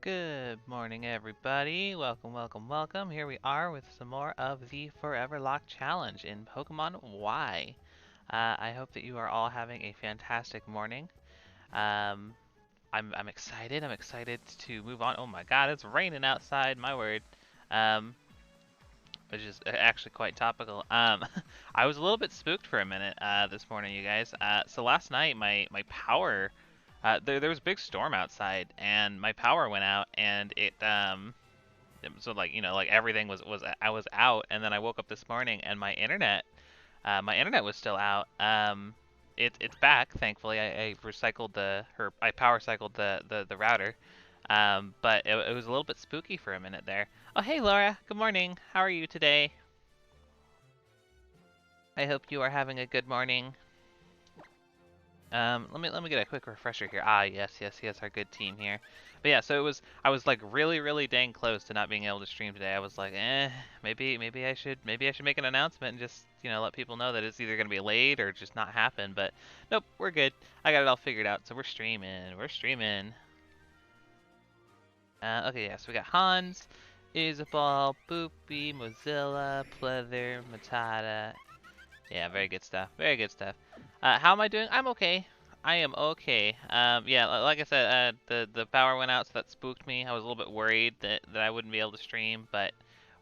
Good morning, everybody. Welcome, welcome, welcome. Here we are with some more of the Foreverlocke challenge in Pokemon Y. I hope that you are all having a fantastic morning. Um, I'm excited. I'm excited to move on. Oh my God, it's raining outside. My word. Um, which is actually quite topical. I was a little bit spooked for a minute this morning, you guys. So last night, my power, there was a big storm outside, and my power went out, and so like like everything was I was out, and then I woke up this morning, and my internet was still out. It's back, thankfully. I recycled I power cycled the router. But it was a little bit spooky for a minute there. Oh, hey Laura. Good morning. How are you today? I hope you are having a good morning. Let me get a quick refresher here. Ah, yes, our good team here. But yeah, so I was like really dang close to not being able to stream today. I was like, maybe I should make an announcement and just let people know that it's either gonna be late or just not happen. But nope, we're good. I got it all figured out. So we're streaming. We're streaming. Okay, yeah. So we got Hans, Isabel, Boopy, Mozilla, Pleather, Matata. Yeah, very good stuff. Very good stuff. How am I doing? I'm okay. I am okay. Yeah, like I said, the power went out, so that spooked me. I was a little bit worried that I wouldn't be able to stream, but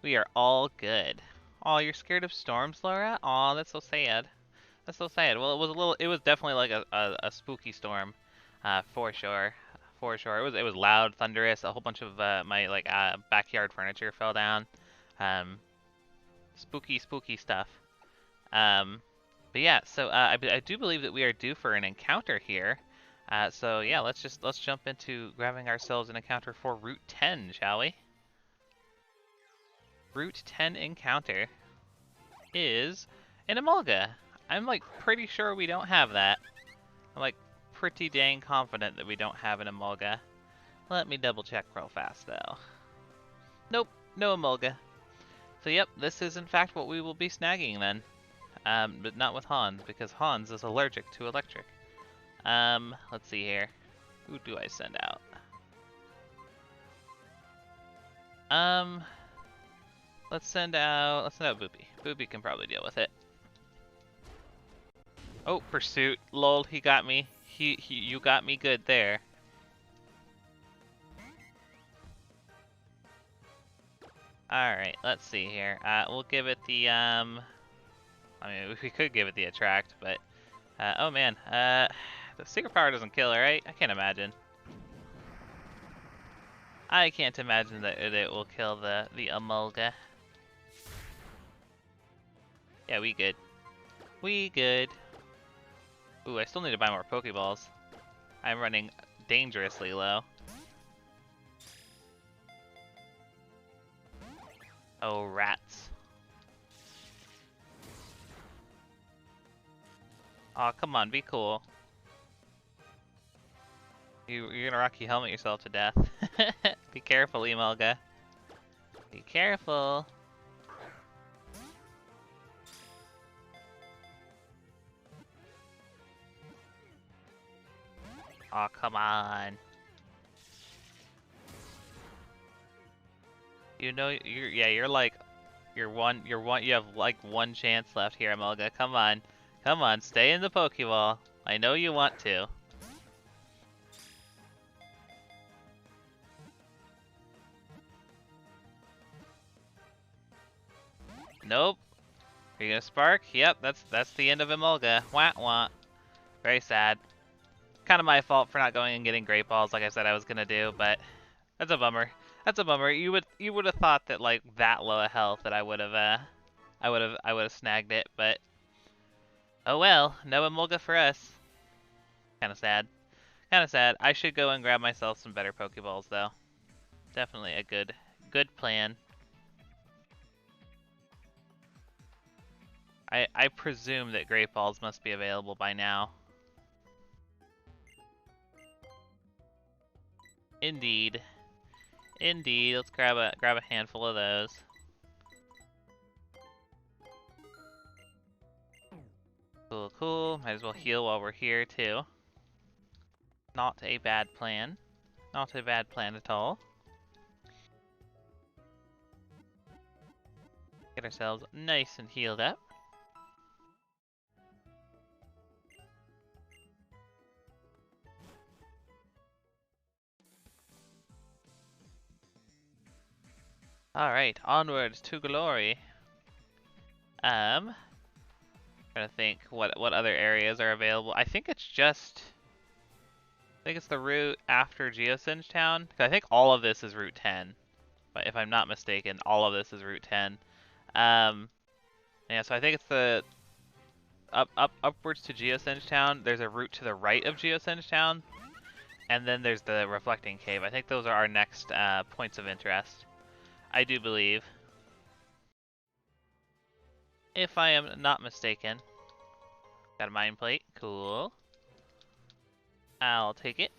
we are all good. Oh, you're scared of storms, Laura? Aw, that's so sad. That's so sad. Well, it was definitely like a spooky storm, for sure. For sure. It was loud, thunderous. A whole bunch of my backyard furniture fell down. Um, spooky stuff. Um, but yeah, so I do believe that we are due for an encounter here. So yeah, let's jump into grabbing ourselves an encounter for Route 10, shall we? Route 10 encounter is an Emolga. I'm like pretty sure we don't have that. I'm like pretty dang confident that we don't have an Emolga. Let me double check real fast though. Nope, no Emolga. So yep, this is in fact what we will be snagging then. But not with Hans, because Hans is allergic to electric. Let's see here. Who do I send out? Um, let's send out Boopy. Boopy can probably deal with it. Oh, pursuit. Lol, he got me. You got me good there. Alright, let's see here. We'll give it the, I mean, we could give it the attract, but, oh man, the secret power doesn't kill her, right? I can't imagine. I can't imagine that it will kill the Emolga. Yeah, we good. We good. Ooh, I still need to buy more Pokeballs. I'm running dangerously low. Oh, rats. Aw, come on, be cool. You're gonna Rocky Helmet yourself to death. Be careful, Emolga. Be careful. Aw, come on. You have like one chance left here, Emolga. Come on. Come on, stay in the Pokeball. I know you want to. Nope. Are you gonna spark? Yep, that's the end of Emolga. Wah wah. Very sad. Kind of my fault for not going and getting Great Balls like I said I was gonna do, but that's a bummer. That's a bummer. You would have thought that like that low a health that I would have snagged it, but oh well, no Emolga for us. Kind of sad. Kind of sad. I should go and grab myself some better Pokeballs though. Definitely a good plan. I presume that Great Balls must be available by now. Indeed. Indeed. Let's grab a handful of those. Cool, cool. Might as well heal while we're here too. Not a bad plan. Not a bad plan at all. Get ourselves nice and healed up. Alright, onwards to glory. Trying to think what other areas are available. I think it's the route after Geosenge Town. 'Cause I think all of this is Route 10. But if I'm not mistaken, all of this is Route 10. Yeah, so I think it's the upwards to Geosenge Town. There's a route to the right of Geosenge Town, and then there's the Reflecting Cave. I think those are our next points of interest. I do believe, if I am not mistaken. Got a mine plate, cool. I'll take it.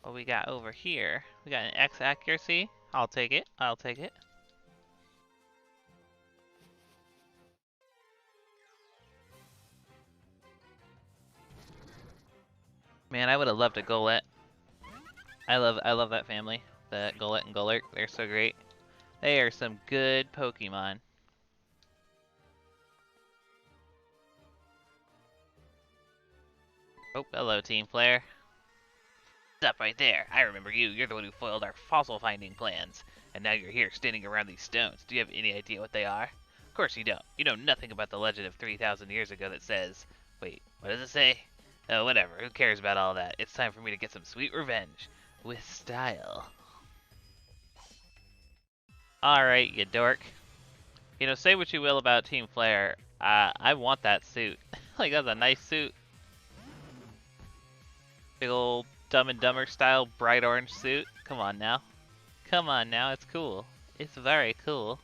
What we got over here? We got an X accuracy. I'll take it. I'll take it. Man, I would have loved a Golett. I love that family. The Golett and Golurk. They're so great. They are some good Pokemon. Oh, hello, Team Flare. Stop right there. I remember you. You're the one who foiled our fossil finding plans. And now you're here standing around these stones. Do you have any idea what they are? Of course you don't. You know nothing about the legend of 3,000 years ago that says... Wait, what does it say? Oh, whatever. Who cares about all that? It's time for me to get some sweet revenge. With style. Alright, you dork. You know, say what you will about Team Flare. I want that suit. Like, that's a nice suit. Big old Dumb and Dumber style bright orange suit. Come on now. Come on now, it's cool. It's very cool.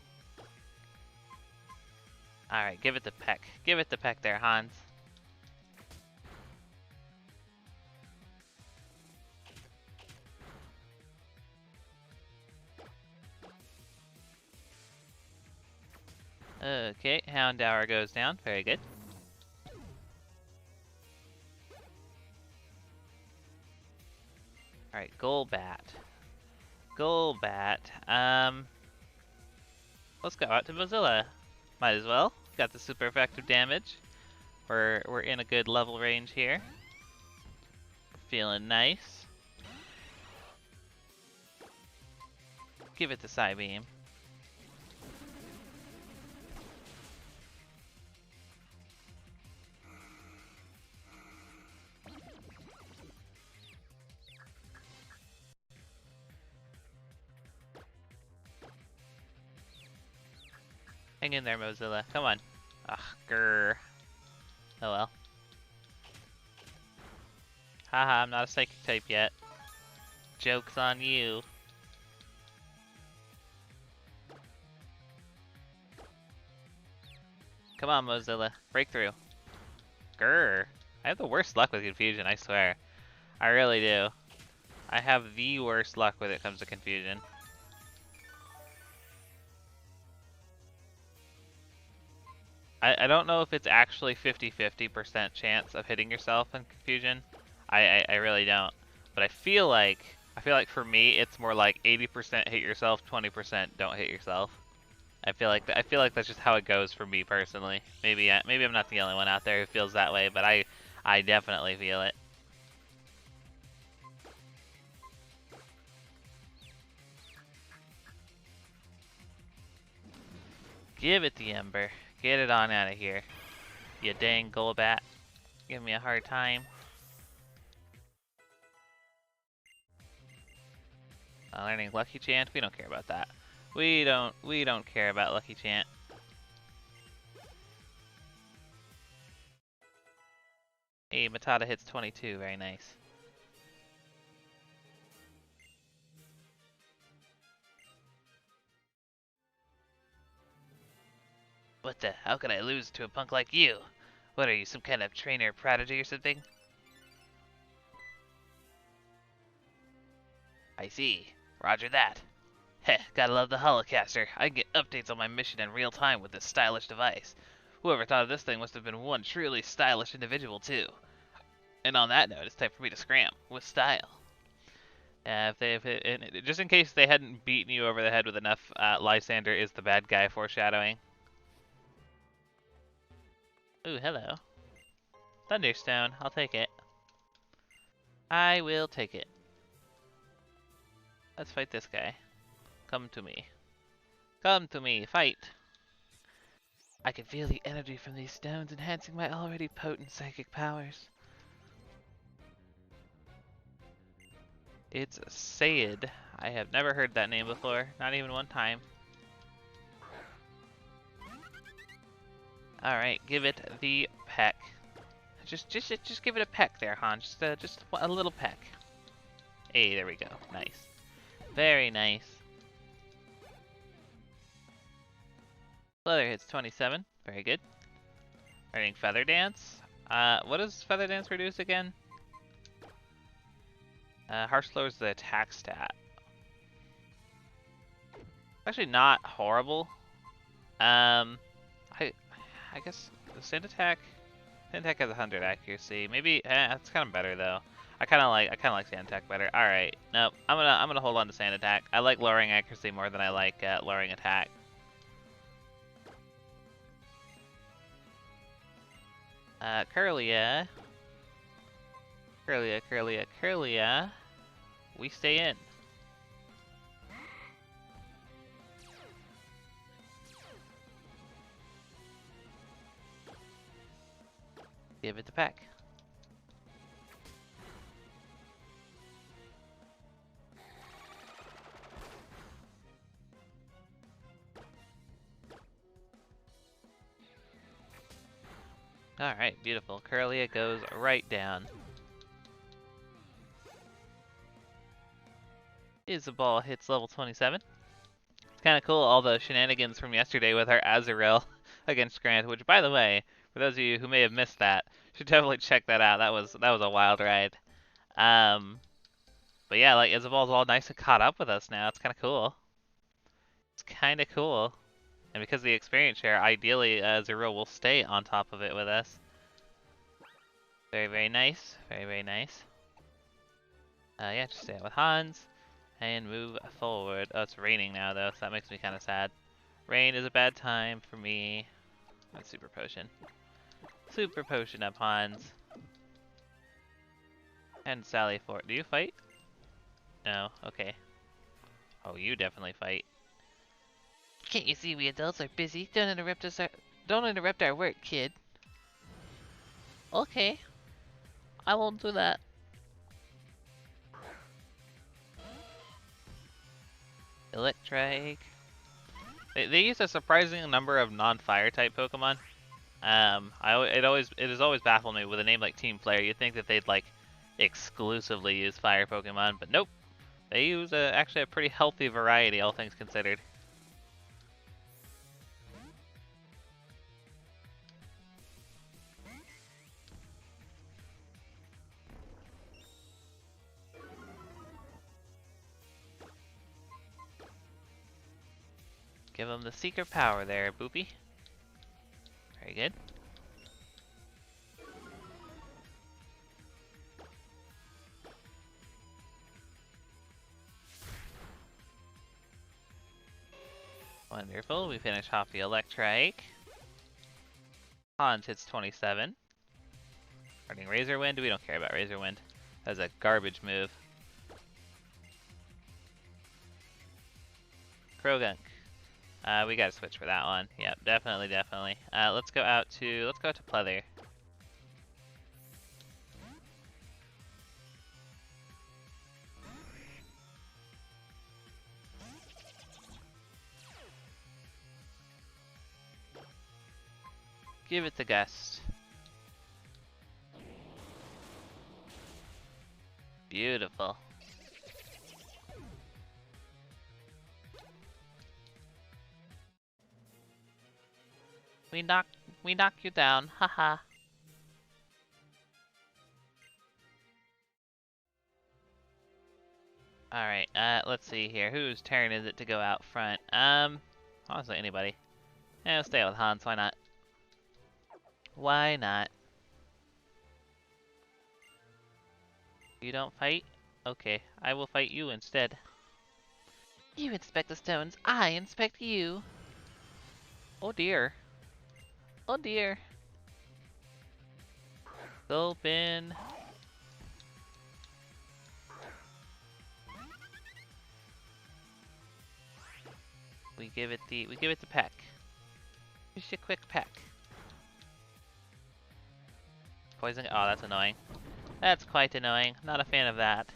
Alright, give it the peck. Give it the peck there, Hans. Okay, Houndour goes down. Very good. Alright, Golbat. Golbat. Let's go out to Mozilla. Might as well. Got the super effective damage. We're in a good level range here. Feeling nice. Give it the Psybeam. Hang in there, Mozilla. Come on. Ugh, grrr. Oh well. Haha, I'm not a psychic type yet. Joke's on you. Come on, Mozilla. Breakthrough. Grrr. I have the worst luck with confusion, I swear. I really do. I have the worst luck when it comes to confusion. I don't know if it's actually 50-50% chance of hitting yourself in confusion. I really don't. But I feel like for me it's more like 80% hit yourself, 20% don't hit yourself. I feel like that's just how it goes for me personally. Maybe I'm not the only one out there who feels that way, but I definitely feel it. Give it the Ember. Get it on out of here. You dang Golbat. Give me a hard time. Learning Lucky Chant? We don't care about that. We don't care about Lucky Chant. Hey, Matata hits 22. Very nice. What the? How could I lose to a punk like you? What are you, some kind of trainer prodigy or something? I see. Roger that. Heh, gotta love the Holocaster. I can get updates on my mission in real time with this stylish device. Whoever thought of this thing must have been one truly stylish individual, too. And on that note, it's time for me to scram with style. Just in case they hadn't beaten you over the head with enough, Lysander is the bad guy foreshadowing. Ooh, hello. Thunderstone, I'll take it. I will take it. Let's fight this guy. Come to me. Come to me, fight! I can feel the energy from these stones enhancing my already potent psychic powers. It's Sayid. I have never heard that name before, not even one time. Alright, give it the peck. Just give it a peck there, Han. Just a little peck. Hey, there we go. Nice. Very nice. Leather hits 27. Very good. Learning Feather Dance. What does Feather Dance reduce again? Harsh lowers the attack stat. Actually not horrible. I guess Sand Attack has 100 accuracy. Maybe it's kind of better though. I kind of like Sand Attack better. All right, nope. I'm gonna hold on to Sand Attack. I like lowering accuracy more than I like lowering attack. Curlia. We stay in. Give it the peck. Alright, beautiful. Curlia goes right down. Isabel hits level 27. It's kind of cool, all the shenanigans from yesterday with our Azrael against Grant, which, by the way, for those of you who may have missed that, should definitely check that out. That was a wild ride. But yeah, like, Isabel's all nice and caught up with us now. It's kind of cool. It's kind of cool. And because of the experience share, ideally, Zero will stay on top of it with us. Very, very nice. Very, very nice. Yeah, just stay out with Hans. And move forward. Oh, it's raining now, though, so that makes me kind of sad. Rain is a bad time for me. That's Super Potion. Super Potion up, Hans. And Sally for it. Do you fight? No? Okay. Oh, you definitely fight. Can't you see we adults are busy? Don't interrupt our work, kid. Okay. I won't do that. Electric. They use a surprising number of non-fire type Pokemon. It has always baffled me with a name like Team Flare. You'd think that they'd like exclusively use fire Pokemon, but nope. They use actually a pretty healthy variety, all things considered. Give them the secret power there, Boopy. Very good. Wonderful. We finish off the Electric. Hans hits 27. Starting Razor Wind. We don't care about Razor Wind. That's a garbage move. Krogunk. We gotta switch for that one. Yep, definitely. Let's go out to Pleather. Give it the Gust. Beautiful. We knock you down, haha. Alright, let's see here. Whose turn is it to go out front? Honestly, anybody. Yeah, let's stay with Hans, why not? Why not? You don't fight? Okay, I will fight you instead. You inspect the stones, I inspect you. Oh dear. Oh dear. Open. We give it the peck. Just a quick peck. Poison. Oh, that's annoying. That's quite annoying. Not a fan of that.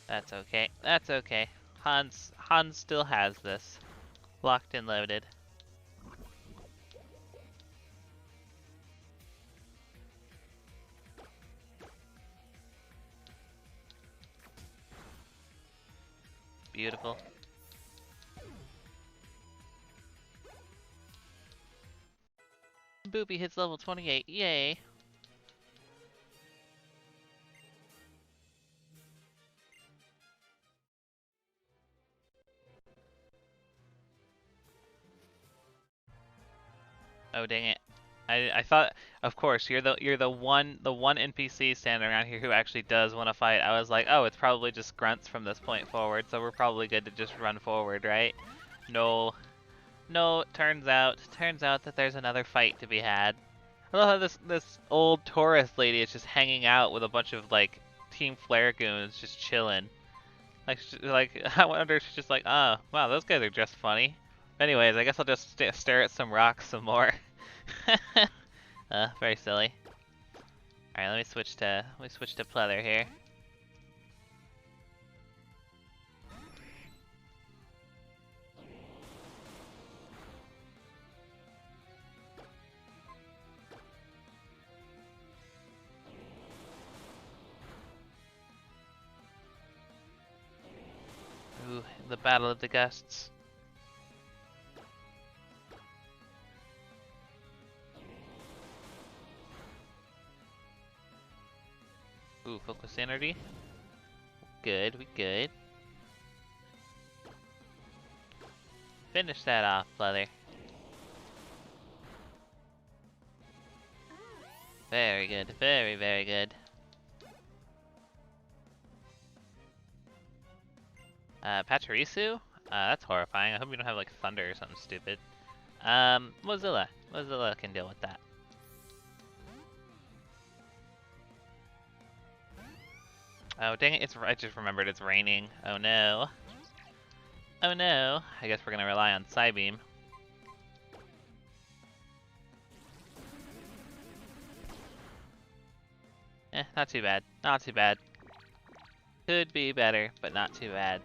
That's okay. That's okay. Hans still has this. Locked and loaded. Beautiful. Boopy hits level 28. Yay. Oh dang it. I thought, of course, you're the one NPC standing around here who actually does want to fight. I was like, oh, it's probably just grunts from this point forward, so we're probably good to just run forward, right? No. No, turns out that there's another fight to be had. I love how this old tourist lady is just hanging out with a bunch of like Team Flare goons just chilling. Like I wonder if she's just like, oh wow, those guys are just funny. Anyways, I guess I'll just stare at some rocks some more. Very silly. All right, let me switch to pleather here. Ooh, the Battle of the Gusts. Ooh, focus energy. Good, we good. Finish that off, pleather. Very good, very, very good. Pachirisu? That's horrifying. I hope you don't have like thunder or something stupid. Mozilla. Mozilla can deal with that. Oh, dang it, I just remembered it's raining. Oh no. Oh no. I guess we're gonna rely on Psybeam. Not too bad. Not too bad. Could be better, but not too bad.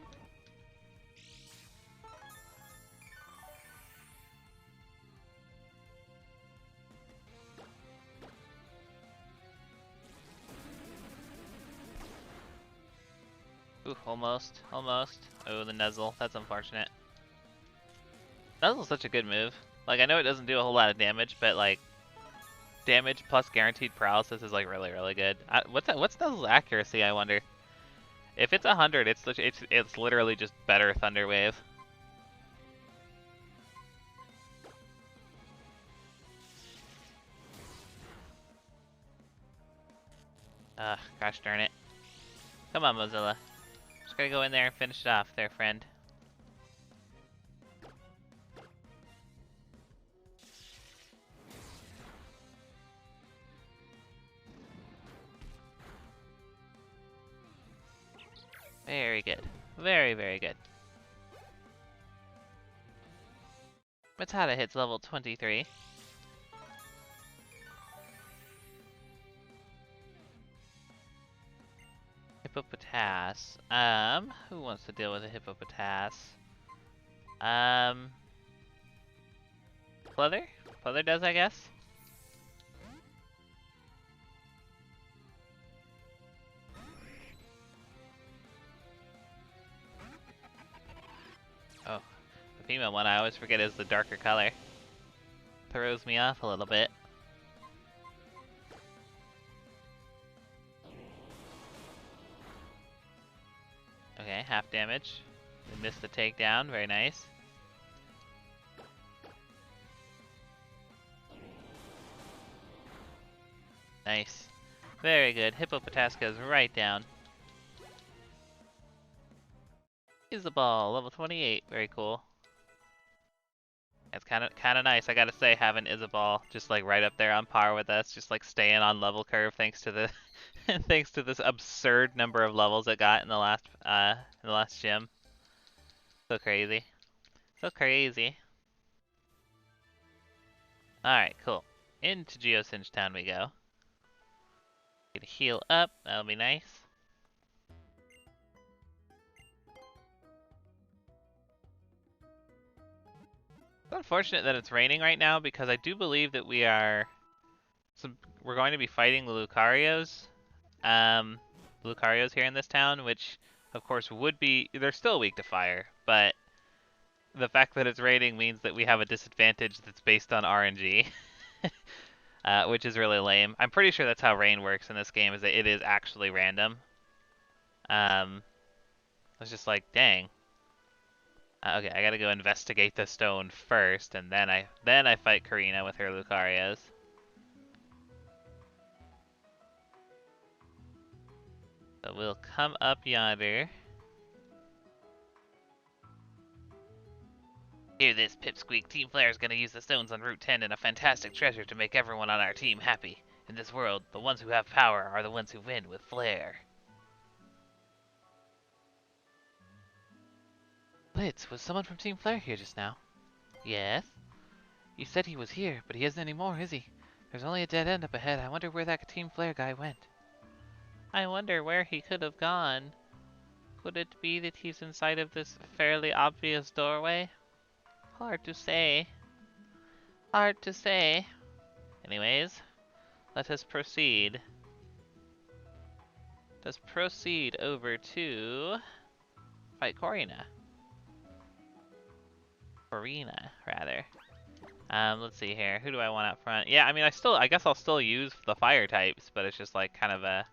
Ooh, almost. Almost. Oh, the Nuzzle. That's unfortunate. Nuzzle's such a good move. Like, I know it doesn't do a whole lot of damage, but like, damage plus guaranteed paralysis is like really, really good. What's Nuzzle's accuracy, I wonder? If it's 100, it's literally just better Thunder Wave. Gosh darn it. Come on, Mozilla. Just gotta go in there and finish it off there, friend. Very good. Very, very good. Matata hits level 23. Hippopotas. Who wants to deal with a Hippopotas? Pleather? Pleather does, I guess? Oh, the female one I always forget is the darker color. Throws me off a little bit. Okay, half damage. We missed the takedown, very nice. Nice. Very good. Hippopotas goes right down. Use the ball, level 28. Very cool. It's kind of nice, I gotta say, having Isabelle just like right up there on par with us, just like staying on level curve thanks to the thanks to this absurd number of levels it got in the last gym. So crazy. So crazy. Alright, cool. Into Geosinge Town we go. Get a heal up, that'll be nice. It's unfortunate that it's raining right now because I do believe that we're going to be fighting the Lucarios. Lucarios here in this town, which of course would be, they're still weak to fire, but the fact that it's raining means that we have a disadvantage that's based on RNG, which is really lame. I'm pretty sure that's how rain works in this game, is that it is actually random. I was just like, dang. Okay, I gotta go investigate the stone first, and then I fight Karina with her Lucarios. So we'll come up yonder. Hear this, Pipsqueak. Team Flare's gonna use the stones on Route 10 and a fantastic treasure to make everyone on our team happy. In this world, the ones who have power are the ones who win with Flare. Blitz, was someone from Team Flare here just now? Yes? You said he was here, but he isn't anymore, is he? There's only a dead end up ahead. I wonder where that Team Flare guy went. I wonder where he could have gone. Could it be that he's inside of this fairly obvious doorway? Hard to say. Hard to say. Anyways, let us proceed. Let's proceed over to fight Corina. Corina, rather. Let's see here. Who do I want out front? Yeah, I mean, I guess I'll still use the fire types, but it's just like kind of a.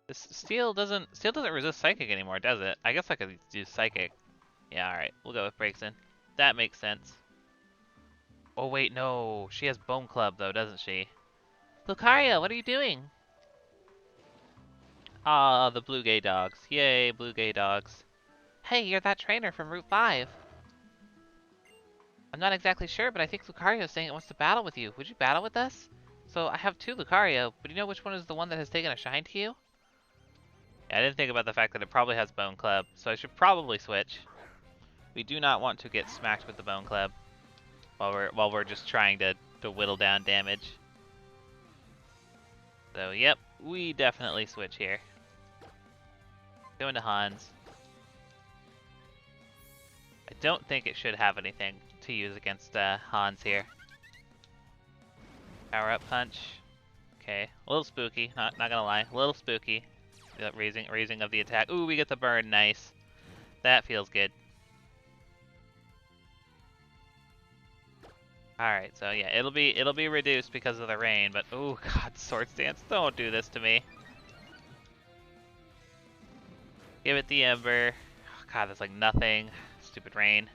This steel doesn't resist psychic anymore, does it? I guess I could do psychic. Yeah, all right. We'll go with Breaksin. That makes sense. Oh wait, no. She has Bone Club though, doesn't she? Lucario, what are you doing? Ah, the blue gay dogs. Yay, blue gay dogs. Hey, you're that trainer from Route 5. I'm not exactly sure, but I think Lucario's saying it wants to battle with you. Would you battle with us? So I have two Lucario, but do you know which one is the one that has taken a shine to you? Yeah, I didn't think about the fact that it probably has Bone Club, so I should probably switch. We do not want to get smacked with the Bone Club while we're just trying to whittle down damage. So yep, we definitely switch here. Go into Hans. I don't think it should have anything to use against Hans here. Power up punch. Okay, a little spooky. Not gonna lie, a little spooky. Raising of the attack. Ooh, we get the burn. Nice. That feels good. All right, so yeah, it'll be reduced because of the rain. But oh god, Swords Dance! Don't do this to me. Give it the Ember. Oh, god, that's like nothing. Stupid rain.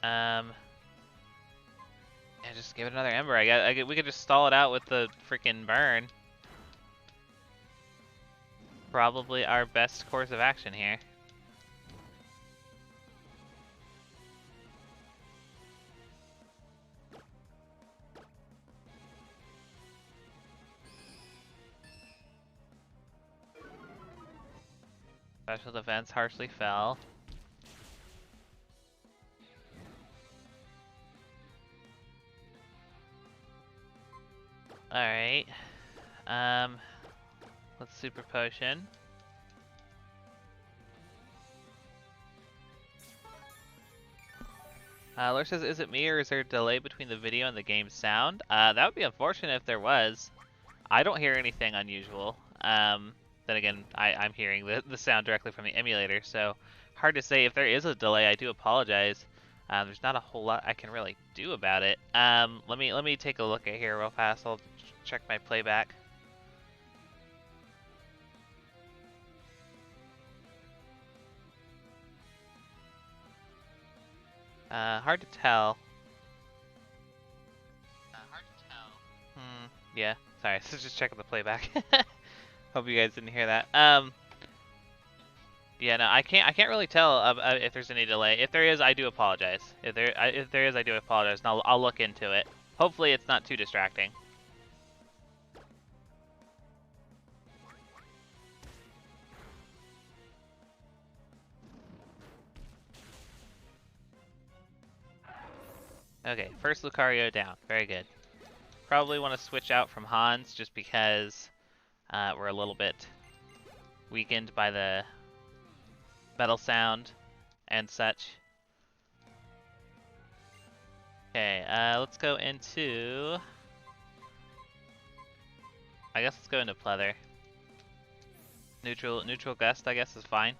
Yeah, just give it another Ember. We could just stall it out with the freaking burn. Probably our best course of action here. Special defense harshly fell. Alright. Let's super potion. Lure says, is it me or is there a delay between the video and the game's sound? That would be unfortunate if there was. I don't hear anything unusual. Then again, I'm hearing the sound directly from the emulator, so hard to say. If there is a delay, I do apologize. There's not a whole lot I can really do about it. Let me take a look at here real fast. I'll check my playback. Hard to tell. Yeah, sorry, just checking the playback. Hope you guys didn't hear that. Yeah, no, I can't really tell if there's any delay. If there is, I do apologize. If there is, I do apologize, and I'll look into it. Hopefully, it's not too distracting. Okay, first Lucario down. Very good. Probably want to switch out from Hans just because we're a little bit weakened by the metal sound and such. Okay, let's go into... I guess let's go into Pleather. Neutral Gust, I guess, is fine.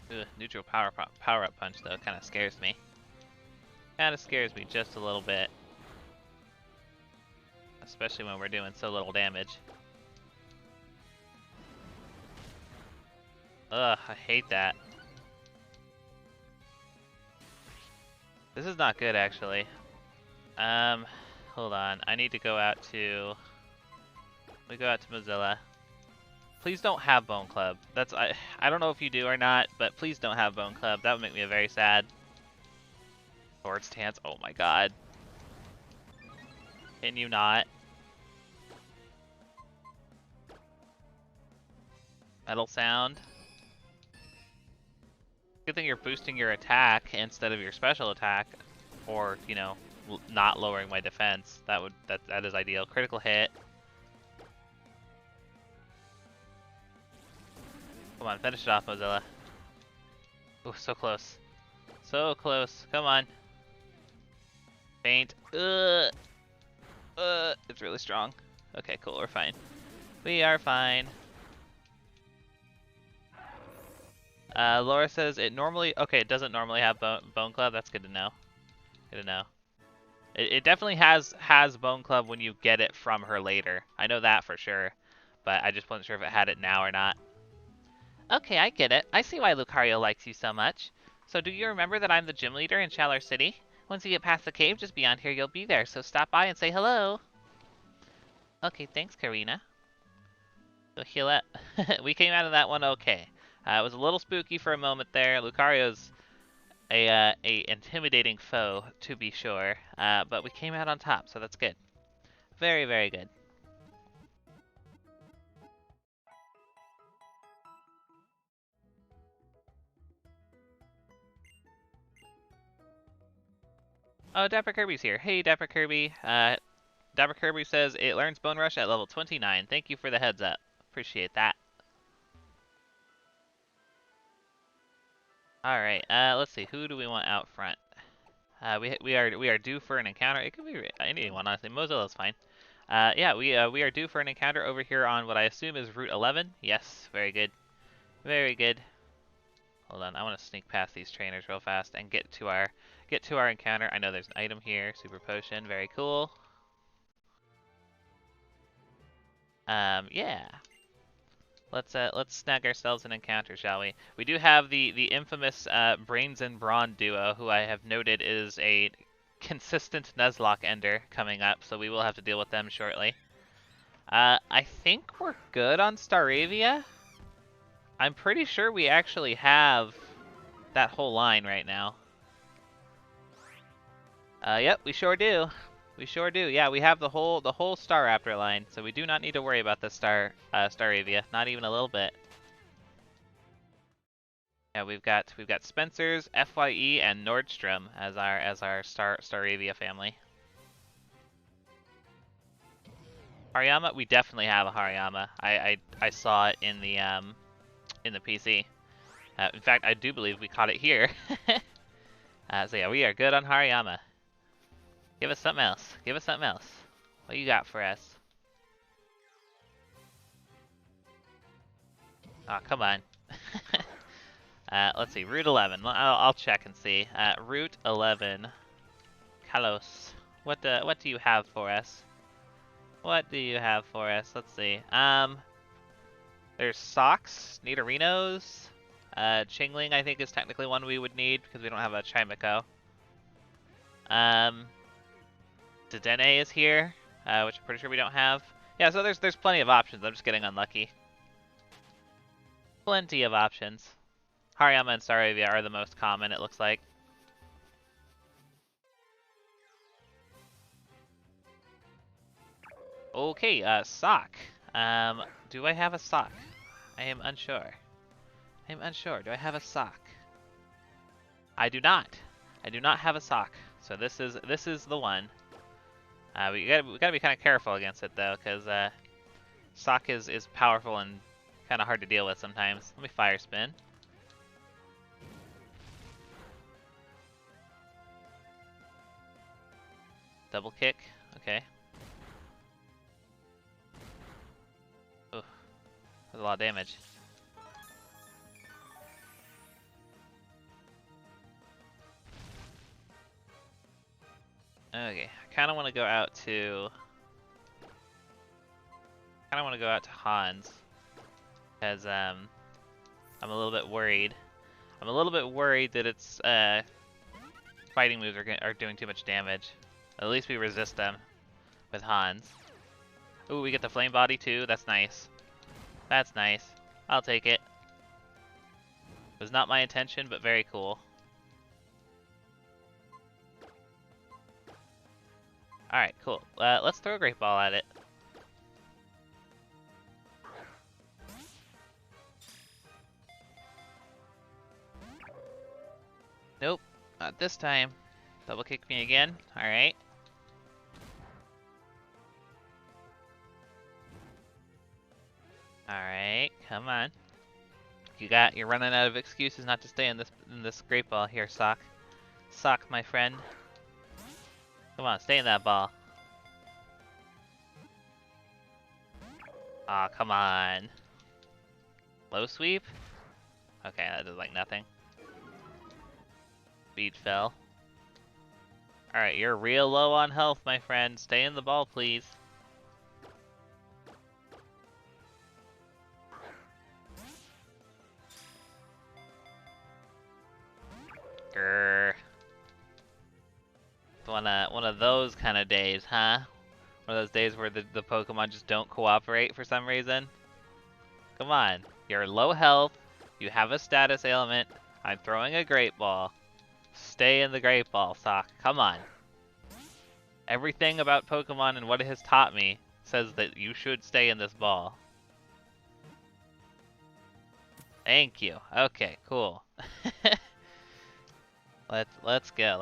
Ugh, neutral power up punch though kind of scares me. Kind of scares me just a little bit, especially when we're doing so little damage. Ugh, I hate that. This is not good actually. Hold on. I need to go out to. We go out to Mozilla. Please don't have Bone Club. I don't know if you do or not, but please don't have Bone Club. That would make me very sad. Sword stance. Oh my god. Can you not? Metal sound. Good thing you're boosting your attack instead of your special attack, or you know, not lowering my defense. That is ideal. Critical hit. Come on, finish it off, Mozilla. Oh, so close. So close. Come on. Faint. It's really strong. Okay, cool. We're fine. We are fine. Laura says it normally... Okay, it doesn't normally have Bone Club. That's good to know. Good to know. It definitely has Bone Club when you get it from her later. I know that for sure. But I just wasn't sure if it had it now or not. Okay, I get it. I see why Lucario likes you so much. So do you remember that I'm the gym leader in Shalar City? Once you get past the cave just beyond here, you'll be there. So stop by and say hello. Okay, thanks, Karina. So heal up. We came out of that one okay. It was a little spooky for a moment there. Lucario's a intimidating foe, to be sure. But we came out on top, so that's good. Very, very good. Oh, Dapper Kirby's here. Hey, Dapper Kirby. Dapper Kirby says it learns Bone Rush at level 29. Thank you for the heads up. Appreciate that. All right. Let's see. Who do we want out front? We are due for an encounter. It could be anyone, honestly. Mozilla's fine. Yeah, we are due for an encounter over here on what I assume is Route 11. Yes, very good. Very good. Hold on, I want to sneak past these trainers real fast and get to our encounter. I know there's an item here, super potion, very cool. Yeah. Let's snag ourselves an encounter, shall we? We do have the infamous Brains and Brawn duo, who I have noted is a consistent Nuzlocke ender coming up, so we will have to deal with them shortly. I think we're good on Staravia. I'm pretty sure we actually have that whole line right now. Yep, we sure do. We sure do. Yeah, we have the whole Staraptor line, so we do not need to worry about the Staravia, not even a little bit. Yeah, we've got Spencer's, FYE, and Nordstrom as our Staravia family. Hariyama, we definitely have a Hariyama. I saw it in the PC. In fact, I do believe we caught it here. So yeah, we are good on Hariyama. Give us something else. Give us something else. What you got for us? Oh, come on. Let's see. Route 11. I'll check and see. Route 11. Kalos. What do you have for us? What do you have for us? Let's see. There's Socks, Nidorinos. Chingling, I think, is technically one we would need because we don't have a Chimiko. Dedenne is here, which I'm pretty sure we don't have. Yeah, so there's plenty of options. I'm just getting unlucky. Plenty of options. Hariyama and Staravia are the most common, it looks like. Okay, Sock. Do I have a Sock? I am unsure. Do I have a Sock? I do not. I do not have a Sock. So this is the one. We gotta be kind of careful against it though, because Sock is powerful and kind of hard to deal with sometimes. Let me fire spin. Double kick. Okay. Ooh, that's a lot of damage. Okay, I kind of want to go out to Hans because I'm a little bit worried. I'm a little bit worried that its fighting moves are doing too much damage. At least we resist them with Hans. Ooh, we get the flame body too. That's nice. That's nice. I'll take it. Was not my intention, but very cool. Alright, cool. Let's throw a Great Ball at it. Nope, not this time. Double kick me again. Alright. Alright, come on. You're running out of excuses not to stay in this Great Ball here, Sock. Sock, my friend. Come on, stay in that ball. Aw, come on. Low sweep? Okay, that does like nothing. Speed fell. Alright, you're real low on health, my friend. Stay in the ball, please. Grrr. It's one of those kind of days, huh? One of those days where the Pokemon just don't cooperate for some reason. Come on, you're low health, you have a status ailment, I'm throwing a Great Ball. Stay in the Great Ball, Sock. Come on. Everything about Pokemon and what it has taught me says that you should stay in this ball. Thank you. Okay, cool. Let's go.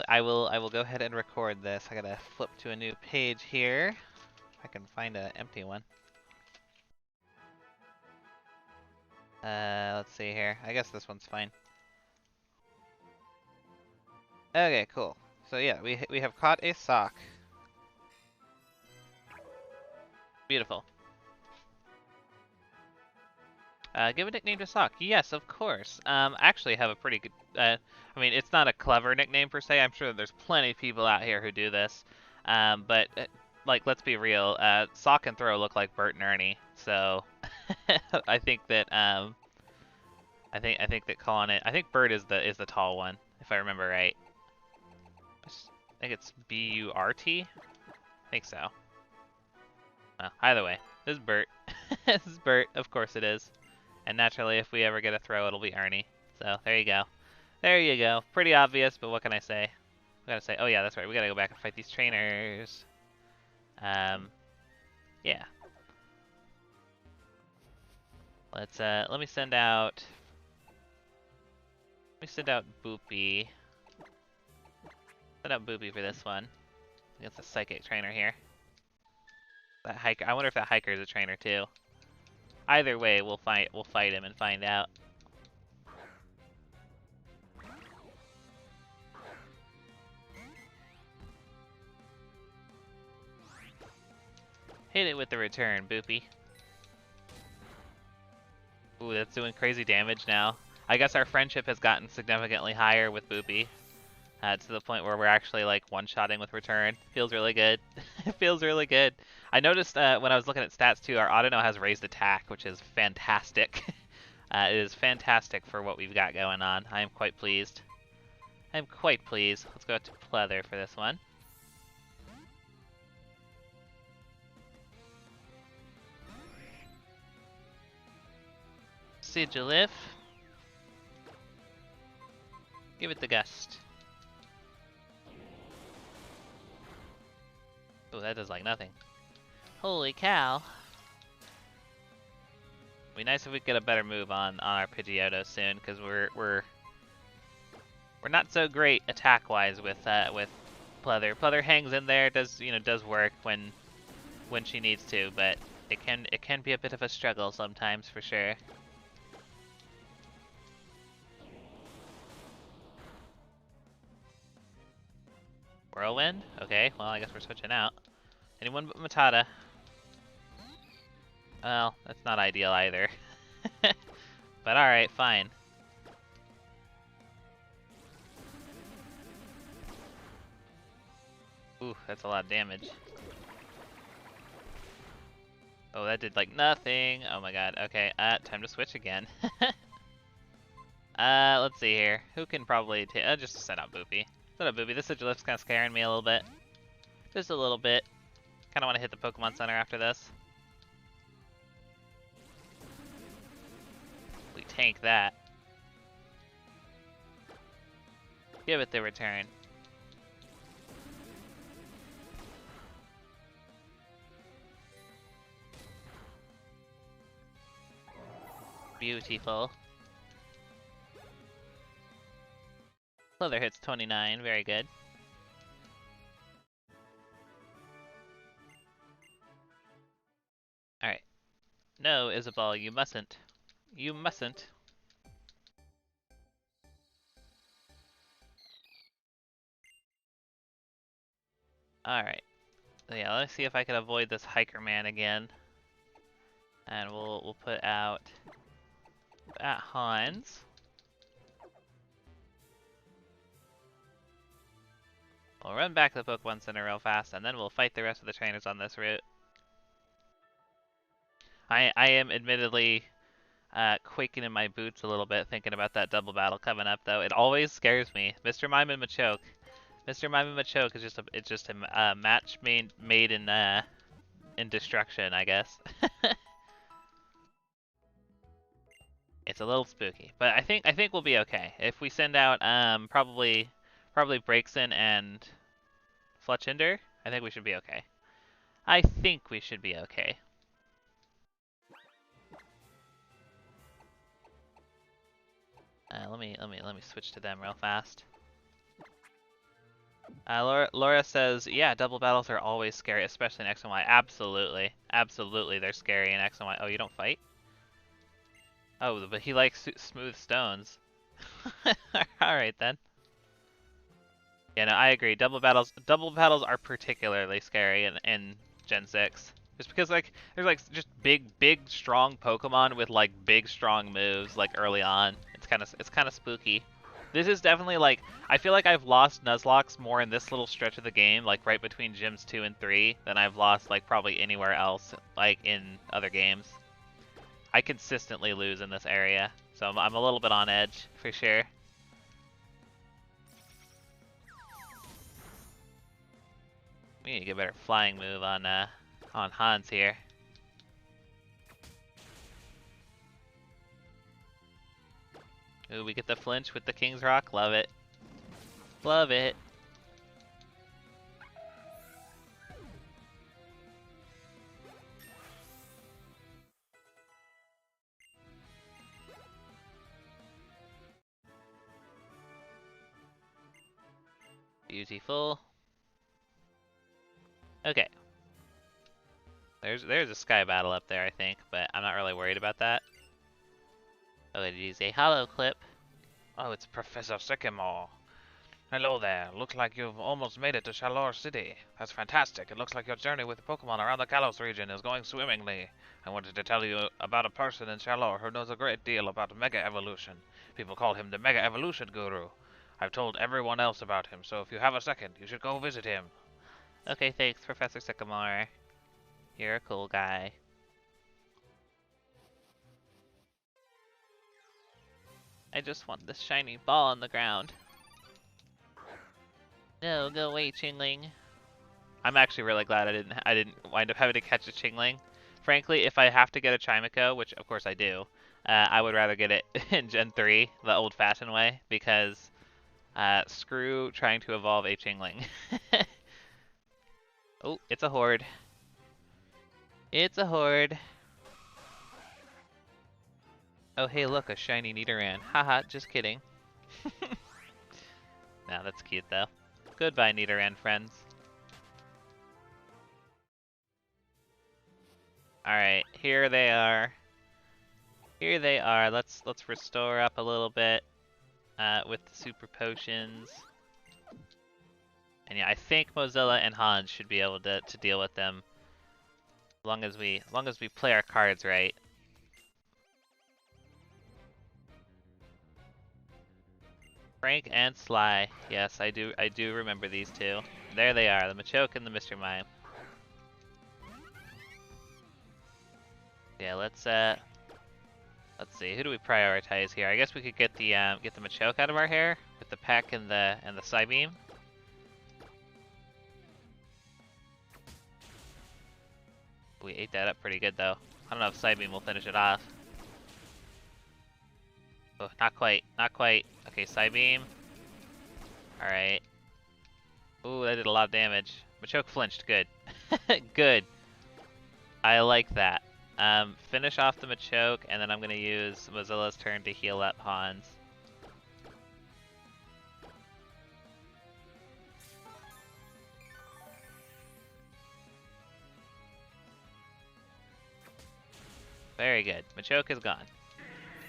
I will go ahead and record this. I gotta flip to a new page here. If I can find an empty one. Let's see here. I guess this one's fine. Okay, cool. So yeah, we have caught a Sock. Beautiful. Give a nickname to Sock. Yes, of course. Actually have a pretty good... I mean, it's not a clever nickname per se. I'm sure there's plenty of people out here who do this. But, like, let's be real. Sock and Throw look like Bert and Ernie. So, I think that, I think that calling it... I think Bert is the tall one, if I remember right. I think it's B-U-R-T? I think so. Well, either way, this is Bert. This is Bert, of course it is. And naturally, if we ever get a throw, it'll be Ernie. So, there you go. There you go. Pretty obvious, but what can I say? We gotta say, oh yeah, that's right, we gotta go back and fight these trainers. Yeah. Let me send out... Boopy. Send out Boopy for this one. Against a Psychic trainer here. That hiker, I wonder if that hiker is a trainer too. Either way, we'll fight him and find out. Hit it with the return, Boopy. Ooh, that's doing crazy damage now. I guess our friendship has gotten significantly higher with Boopy. To the point where we're actually like one-shotting with return. Feels really good. It feels really good. I noticed when I was looking at stats too, our Audino has raised attack, which is fantastic. It is fantastic for what we've got going on. I am quite pleased. I'm quite pleased. Let's go to Pleather for this one. Sigilif. Give it the gust. Oh, that does like nothing. Holy cow. Be nice if we could get a better move on our Pidgeotto soon, because we're not so great attack wise with Pleather. Pleather hangs in there, does work when she needs to, but it can be a bit of a struggle sometimes for sure. Whirlwind? Okay, well I guess we're switching out. Anyone but Matata. Well, that's not ideal either. But alright, fine. Ooh, that's a lot of damage. Oh, that did like nothing. Oh my god. Okay, time to switch again. Let's see here. Who can probably take... just send out Boopy. Send out Boopy. This Sigilif's kind of scaring me a little bit. Just a little bit. Kind of want to hit the Pokemon Center after this. We tank that. Give it the return. Beautiful. Leather hits 29, very good. Alright. No, Isabelle, you mustn't. You mustn't. Alright. Yeah, let's see if I can avoid this Hiker Man again. And we'll put out at Hans. We'll run back to the Pokemon Center real fast, and then we'll fight the rest of the trainers on this route. I am admittedly quaking in my boots a little bit thinking about that double battle coming up, though. It always scares me. Mr. Mime and Machoke. Mr. Mime and Machoke is just a match made in destruction, I guess. It's a little spooky, but I think we'll be okay. If we send out probably Braixen and Fletchinder, I think we should be okay. I think we should be okay. Let me switch to them real fast. Laura says, yeah, double battles are always scary, especially in X and Y. Absolutely, absolutely, they're scary in X and Y. Oh, you don't fight? Oh, but he likes smooth stones. All right then. Yeah, no, I agree. Double battles are particularly scary in Gen 6. Just because there's just big strong Pokemon with like big strong moves like early on. It's kind of spooky. This is definitely I feel like I've lost Nuzlocke more in this little stretch of the game, like right between Gyms 2 and 3, than I've lost like probably anywhere else like in other games. I consistently lose in this area, so I'm a little bit on edge for sure. We need to get a better flying move on Hans here. Ooh, we get the flinch with the King's Rock. Love it. Love it. Beautiful. Okay. There's a sky battle up there, I think, but I'm not really worried about that. Oh, did use a hollow clip. Oh, it's Professor Sycamore. Hello there. Looks like you've almost made it to Chalor City. That's fantastic. It looks like your journey with the Pokemon around the Kalos region is going swimmingly. I wanted to tell you about a person in Chalor who knows a great deal about Mega Evolution. People call him the Mega Evolution Guru. I've told everyone else about him, so if you have a second, you should go visit him. Okay, thanks, Professor Sycamore. You're a cool guy. I just want this shiny ball on the ground. No, go away, Chingling. I'm actually really glad I didn't wind up having to catch a Chingling. Frankly, if I have to get a Chimico, which of course I do, I would rather get it in Gen 3, the old-fashioned way, because screw trying to evolve a Chingling. Oh, it's a horde. It's a horde. Oh, hey, look, a shiny Nidoran. Haha, just kidding. Nah, that's cute, though. Goodbye, Nidoran friends. Alright, here they are. Here they are. Let's restore up a little bit with the super potions. And yeah, I think Mozilla and Hans should be able to deal with them as long as we play our cards right. Frank and Sly. Yes, I do remember these two. There they are, the Machoke and the Mr. Mime. Yeah, let's see, who do we prioritize here? I guess we could get the Machoke out of our hair with the Peck and the Psybeam. We ate that up pretty good though. I don't know if Psybeam will finish it off. Oh, not quite, not quite. Okay, Psybeam. Alright. Ooh, that did a lot of damage. Machoke flinched, good. Good. I like that. Finish off the Machoke, and then I'm gonna use Mozilla's turn to heal up Hans. Very good. Machoke is gone.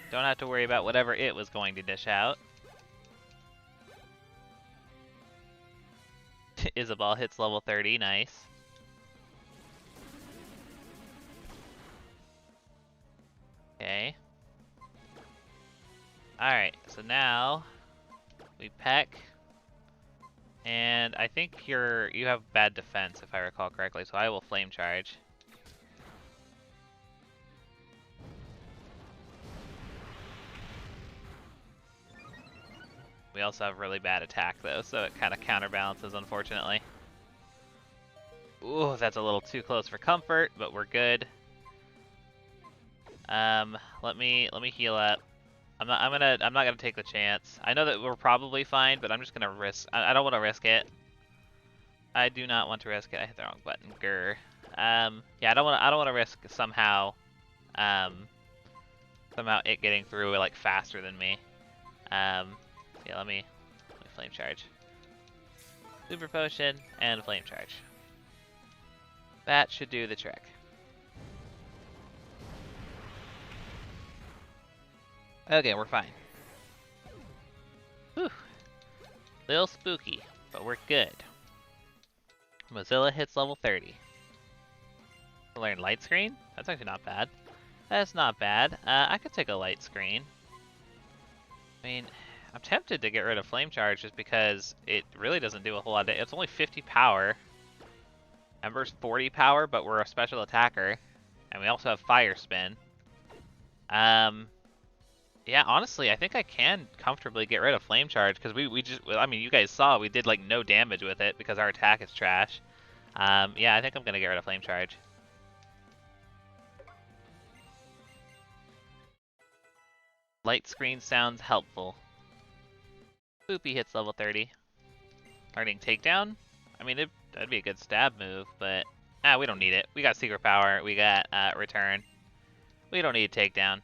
Don't have to worry about whatever it was going to dish out. Isabelle hits level 30, nice. Okay. Alright, so now we peck. And I think you have bad defense if I recall correctly, so I will flame charge. We also have really bad attack though, so it kind of counterbalances unfortunately. Ooh, that's a little too close for comfort, but we're good. Let me heal up. I'm not gonna take the chance. I know that we're probably fine, but I'm just gonna risk. I don't want to risk it. I do not want to risk it. I hit the wrong button. Grr. Yeah, I don't want to risk somehow it getting through like faster than me. Yeah, let me flame charge. Super potion and flame charge. That should do the trick. Okay, we're fine. Whew. Little spooky, but we're good. Mozilla hits level 30. Learn light screen? That's actually not bad. That's not bad. I could take a light screen. I mean, I'm tempted to get rid of flame charge just because it really doesn't do a whole lot of. It's only 50 power. Ember's 40 power, but we're a special attacker, and we also have fire spin. Yeah, honestly, I think I can comfortably get rid of flame charge because we just, I mean, you guys saw we did like no damage with it because our attack is trash. Yeah, I think I'm gonna get rid of flame charge. Light screen sounds helpful. Boopy hits level 30. Learning takedown? I mean, that'd be a good stab move, but we don't need it. We got secret power. We got return. We don't need takedown.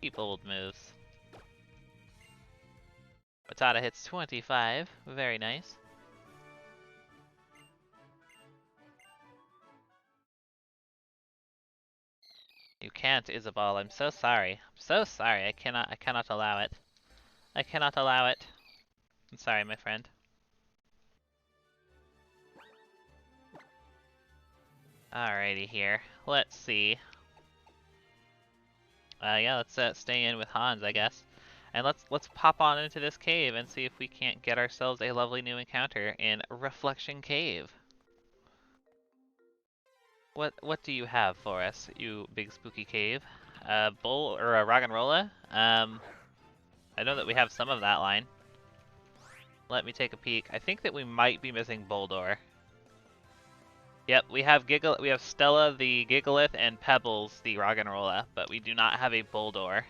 Keep old moves. Batata hits 25. Very nice. You can't, Isabelle. I'm so sorry. I'm so sorry. I cannot allow it. I cannot allow it. I'm sorry, my friend. Alrighty here. Let's see. Yeah, let's stay in with Hans, I guess. And let's pop on into this cave and see if we can't get ourselves a lovely new encounter in Reflection Cave. What do you have for us, you big spooky cave? A bull or a Roggenrola? I know that we have some of that line. Let me take a peek. I think that we might be missing Boldor. Yep, we have Stella the Gigalith and Pebbles the Roggenrola, but we do not have a Boldor.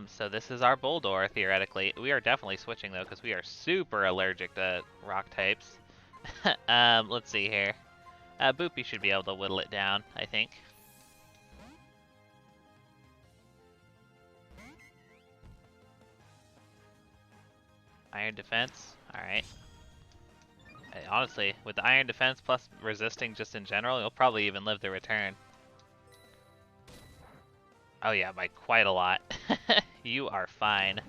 So this is our Boldor, theoretically. We are definitely switching, though, because we are super allergic to rock types. Let's see here. Boopy should be able to whittle it down, I think. Iron defense. Alright. Honestly, with the iron defense plus resisting just in general, you'll probably even live the return. Oh yeah, by quite a lot. You are fine.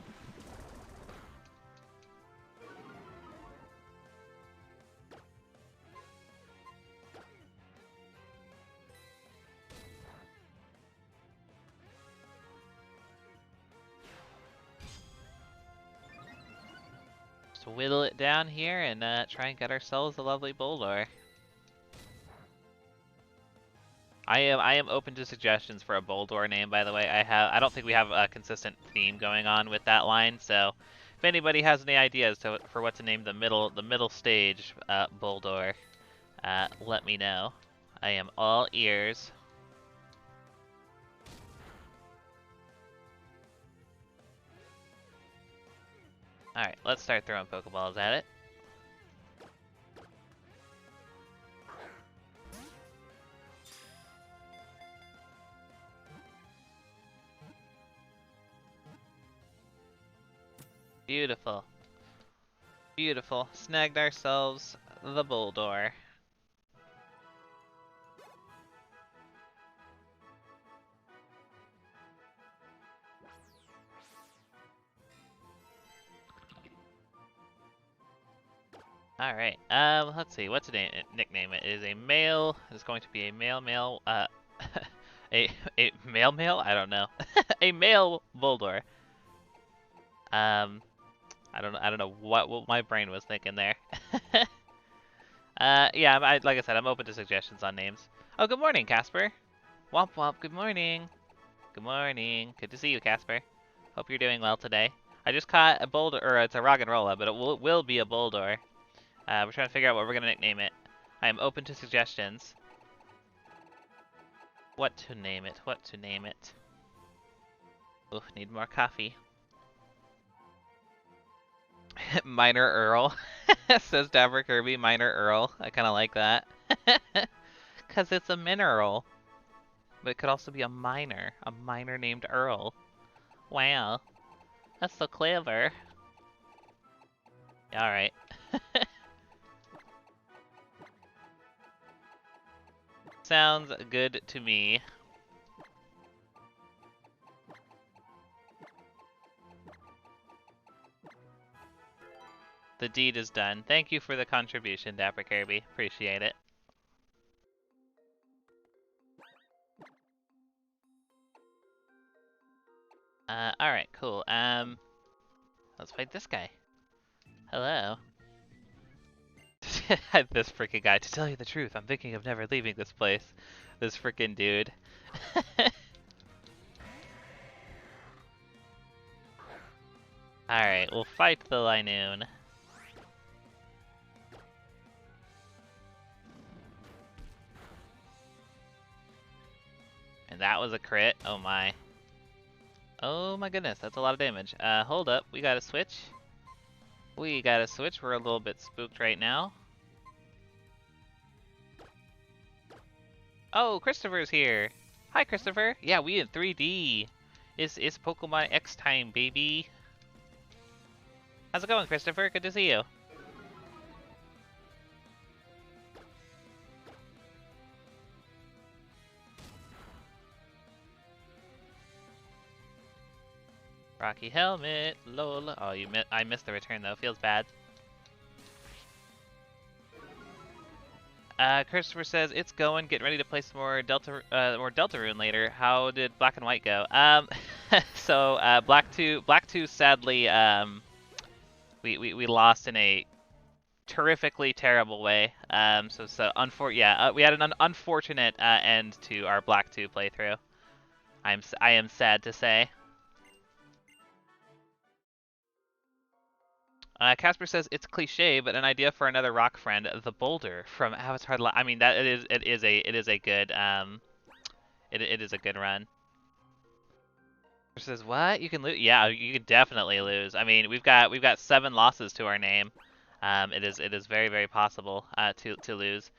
Just whittle it down here and try and get ourselves a lovely Boldor. I am open to suggestions for a Boldor name, by the way. I don't think we have a consistent theme going on with that line, so if anybody has any ideas for what to name the middle stage Boldor, let me know. I am all ears. Alright, let's start throwing Pokeballs at it. Beautiful. Beautiful. Snagged ourselves the Boldor. Alright, let's see, what to nickname it? It is a male, it's going to be a male, a male? I don't know. A male Boldor. I don't know what my brain was thinking there. Yeah, like I said, I'm open to suggestions on names. Oh, good morning, Casper. Womp womp, good morning. Good morning. Good to see you, Casper. Hope you're doing well today. I just caught a Boldor, or it's a Roggenrola, but it will be a Boldor. We're trying to figure out what we're going to nickname it. I am open to suggestions. What to name it? What to name it? Oof, need more coffee. Minor Earl, says Dabber Kirby. Minor Earl. I kind of like that. Because it's a mineral. But it could also be a minor. A minor named Earl. Wow. That's so clever. Alright. Sounds good to me. The deed is done. Thank you for the contribution, Dapper Kirby. Appreciate it. Alright, cool. Let's fight this guy. Hello. This freaking guy. To tell you the truth, I'm thinking of never leaving this place. This freaking dude. Alright, we'll fight the Linoon. And that was a crit. Oh my. Oh my goodness, that's a lot of damage. Hold up. We gotta switch. We gotta switch. We're a little bit spooked right now. Oh, Christopher's here. Hi, Christopher. Yeah, we in 3D. It's Pokemon X time, baby. How's it going, Christopher? Good to see you. Rocky Helmet, lol. Oh, I missed the return though. Feels bad. Christopher says it's going. Getting ready to play some more Deltarune later. How did Black and White go? So Black 2 sadly we lost in a terrifically terrible way. We had an unfortunate end to our Black 2 playthrough. I am sad to say. Casper says it's cliche, but an idea for another rock friend, the boulder from Avatar. I mean that it is a good it is a good run. Says what? You can lose? Yeah, you could definitely lose. I mean, we've got 7 losses to our name. It is very very possible to lose.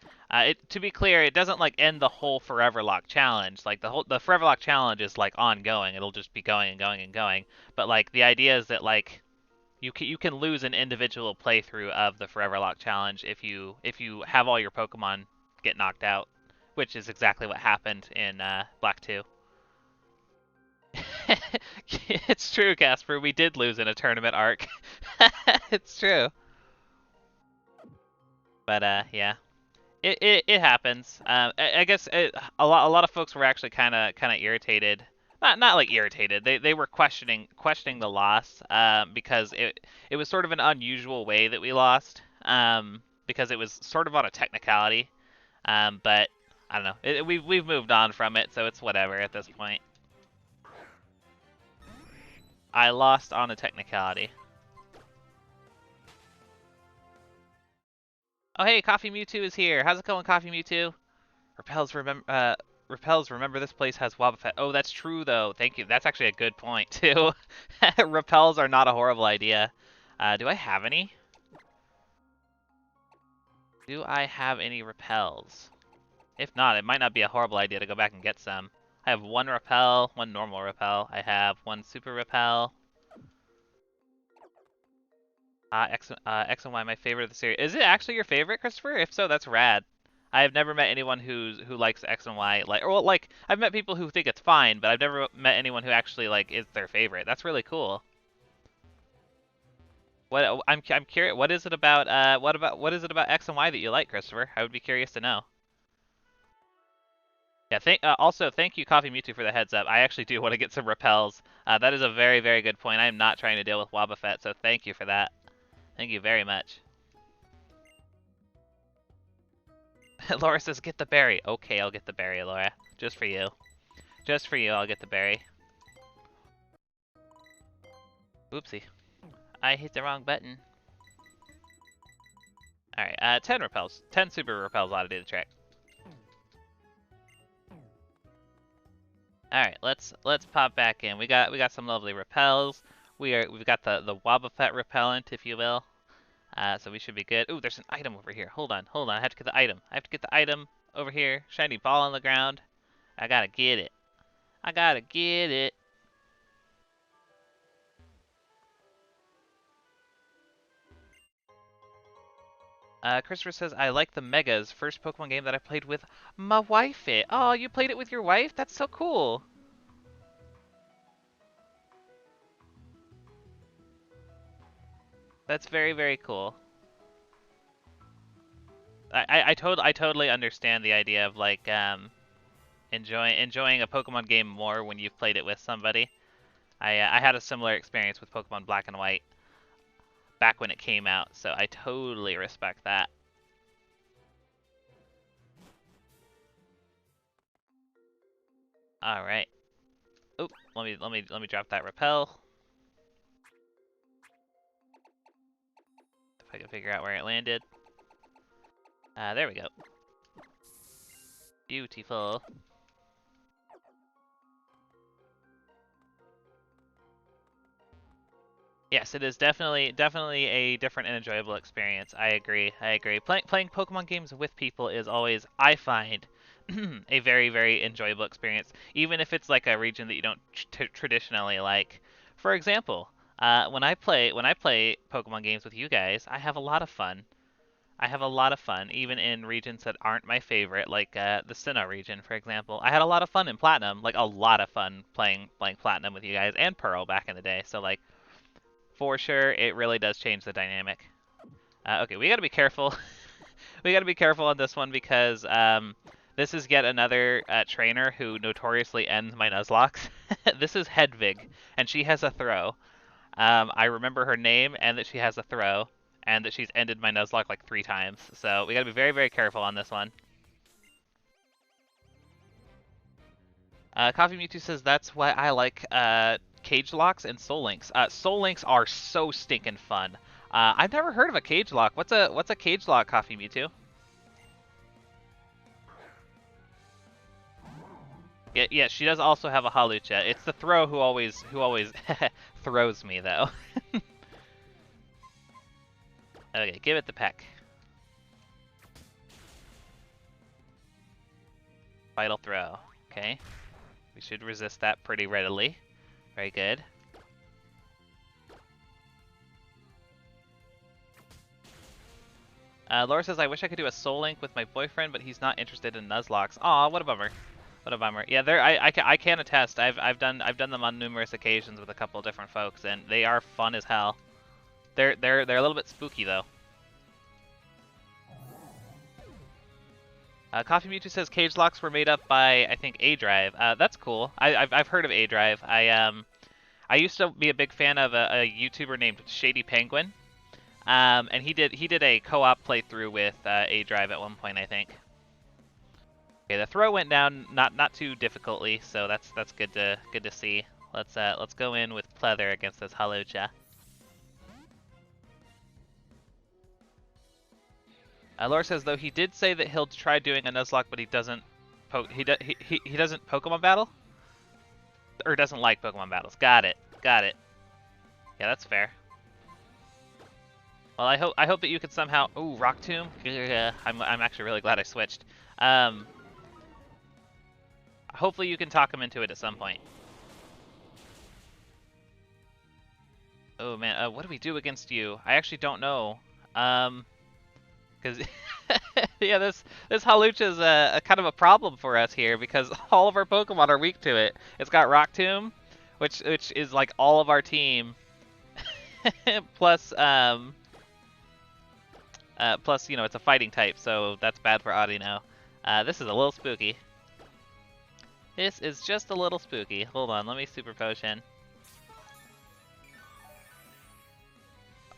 To be clear, it doesn't like end the whole Foreverlocke challenge. Like the Foreverlocke challenge is like ongoing. It'll just be going and going and going. But like the idea is that like you can lose an individual playthrough of the Foreverlocke challenge if you have all your Pokemon get knocked out, which is exactly what happened in Black 2. It's true, Casper. We did lose in a tournament arc. It's true. But yeah, it happens. I guess a lot of folks were actually kind of irritated. Not like irritated. They were questioning the loss because it was sort of an unusual way that we lost because it was sort of on a technicality. But I don't know. We've moved on from it, so it's whatever at this point. I lost on a technicality. Oh hey, Coffee Mewtwo is here. How's it going, Coffee Mewtwo? Repels, remember this place has Wobbuffet. Oh, that's true though. Thank you. That's actually a good point too. Repels are not a horrible idea. Do I have any? Do I have any repels? If not, it might not be a horrible idea to go back and get some. I have 1 repel, 1 normal repel. I have 1 super repel. X and Y, my favorite of the series. Is it actually your favorite, Christopher? If so, that's rad. I have never met anyone who likes X and Y like I've met people who think it's fine, but I've never met anyone who actually like is their favorite. That's really cool. I'm curious. What is it about what is it about X and Y that you like, Christopher? I would be curious to know. Yeah. Also thank you, Coffee Mewtwo, for the heads up. I actually do want to get some repels. That is a very very good point. I am not trying to deal with Wobbuffet, so thank you for that. Thank you very much. Laura says, get the berry. Okay, I'll get the berry, Laura. Just for you. Just for you, I'll get the berry. Oopsie. I hit the wrong button. Alright, 10 repels. 10 super repels ought to do the trick. Alright, let's pop back in. We got some lovely repels. We've got the Wobbuffet repellent, if you will. So we should be good. Ooh, there's an item over here. Hold on. I have to get the item. I have to get the item over here. Shiny ball on the ground. I gotta get it. I gotta get it. Christopher says, I like the Megas, first Pokemon game that I played with my wife. Oh, you played it with your wife? That's so cool. That's very, very cool. I totally understand the idea of like enjoying a Pokemon game more when you've played it with somebody. I had a similar experience with Pokemon Black and White back when it came out, so I totally respect that. All right. Oop, let me drop that repel. If I can figure out where it landed. There we go. Beautiful. Yes, it is definitely a different and enjoyable experience. I agree. Playing Pokemon games with people is always, I find, a very very enjoyable experience, even if it's like a region that you don't traditionally like. For example, when I play Pokemon games with you guys, I have a lot of fun. I have a lot of fun, even in regions that aren't my favorite, like the Sinnoh region, for example. I had a lot of fun in Platinum, like a lot of fun playing Platinum with you guys, and Pearl back in the day. So like, for sure, it really does change the dynamic. Okay, we gotta be careful. We gotta be careful on this one because This is yet another trainer who notoriously ends my Nuzlocks. This is Hedvig, and she has a throw. I remember her name and that she has a throw, and that she's ended my Nuzlocke like 3 times. So we gotta be very, very careful on this one. Coffee Mewtwo says that's why I like cage locks and soul links. Soul links are so stinking fun. I've never heard of a cage lock. What's a cage lock, Coffee Mewtwo? Yeah, yeah, she does also have a Halucha. It's the throw who always throws me though. Okay, give it the peck. Vital throw. Okay. We should resist that pretty readily. Very good. Laura says, I wish I could do a Soul Link with my boyfriend, but he's not interested in Nuzlocks. Aw, what a bummer. What a bummer. Yeah, I can attest. I've done them on numerous occasions with a couple different folks, and they are fun as hell. They're a little bit spooky though. Coffee Mewtwo says cage locks were made up by, I think, A Drive. That's cool. I've heard of A Drive. I used to be a big fan of a YouTuber named Shady Penguin, and he did a co-op playthrough with A Drive at one point, I think. Okay, the throw went down not too difficultly, so that's good to see. Let's go in with Pleather against this Halocha. Laura says though he did say that he'll try doing a Nuzlocke, but he doesn't he doesn't Pokemon battle, or doesn't like Pokemon battles. Got it. Yeah, that's fair. Well, I hope that you can somehow. Ooh, Rock Tomb. I'm actually really glad I switched. Hopefully you can talk him into it at some point. Oh man, what do we do against you? I actually don't know. Because yeah, this Halucha is a kind of a problem for us here because all of our Pokemon are weak to it. It's got Rock Tomb, which is like all of our team, plus plus you know it's a fighting type, so that's bad for Audino. This is a little spooky. This is just a little spooky. Hold on, let me Super Potion.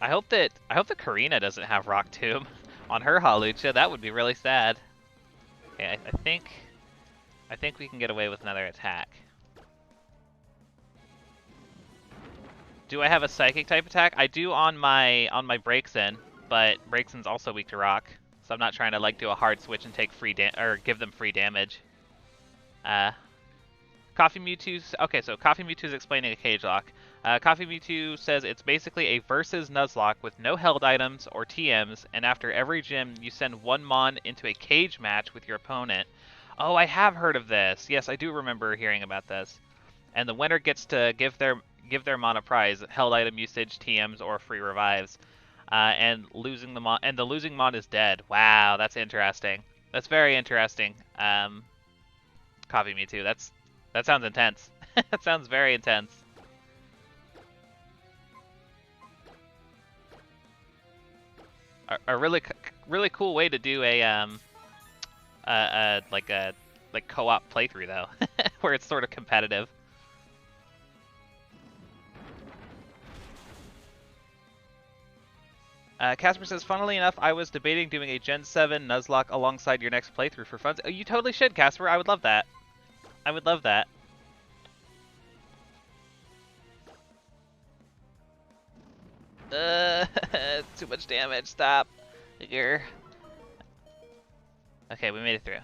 I hope that Karina doesn't have Rock Tomb on her Halucha. That would be really sad. Okay, I think we can get away with another attack. Do I have a Psychic type attack? I do on my Braixen, but Braixen's also weak to Rock, so I'm not trying to like do a hard switch and take or give them free damage. Coffee Mewtwo's okay. So Coffee Mewtwo's explaining a cage lock. Coffee Mewtwo says it's basically a versus Nuzlocke with no held items or TMs, and after every gym, you send one Mon into a cage match with your opponent. Oh, I have heard of this. Yes, I do remember hearing about this. And the winner gets to give their Mon a prize: held item usage, TMs, or free revives. And the losing Mon is dead. Wow, that's interesting. That's very interesting. Coffee Mewtwo. That sounds intense. That sounds very intense. A really cool way to do a co-op playthrough though, where it's sort of competitive. Casper says, funnily enough, I was debating doing a Gen 7 Nuzlocke alongside your next playthrough for fun. Oh, you totally should, Casper. I would love that. I would love that. Too much damage. Stop. Here. Okay, we made it through.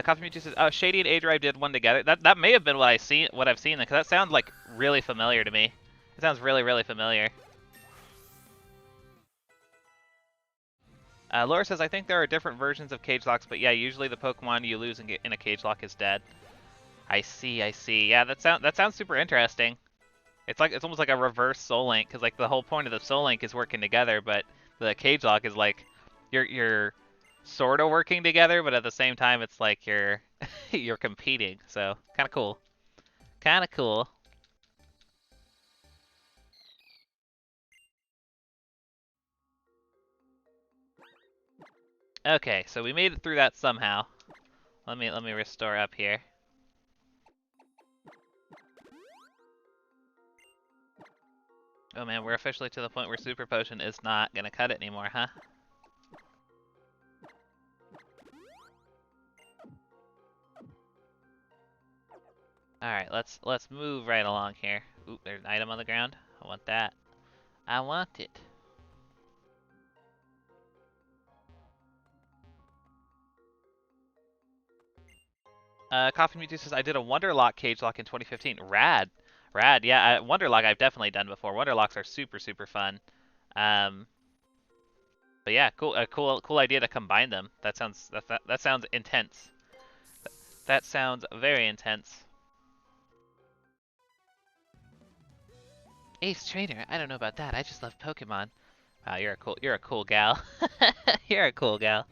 Coffee Mewtwo says, "Oh, Shady and A-Drive did one together." That may have been what I've seen, because that sounds like really familiar to me. It sounds really familiar. Laura says, "I think there are different versions of cage locks, but yeah, usually the Pokemon you lose in a cage lock is dead." I see. Yeah, that sounds super interesting. It's almost like a reverse Soul Link, because like the whole point of the Soul Link is working together, but the cage lock is like you're sort of working together, but at the same time it's like you're you're competing. So kind of cool. Kind of cool. Okay, so we made it through that somehow. Let me restore up here. Oh man, we're officially to the point where Super Potion is not gonna cut it anymore, huh? Alright, let's move right along here. Oop, there's an item on the ground. I want that. I want it. Coffee Mewtwo says, I did a Wonderlock cage lock in 2015. Rad. Rad, yeah, Wonderlock I've definitely done before. Wonderlocks are super, super fun. Um, but yeah, cool idea to combine them. That sounds intense. That sounds very intense. Ace Trainer, I don't know about that. I just love Pokemon. Wow, you're a cool gal. You're a cool gal.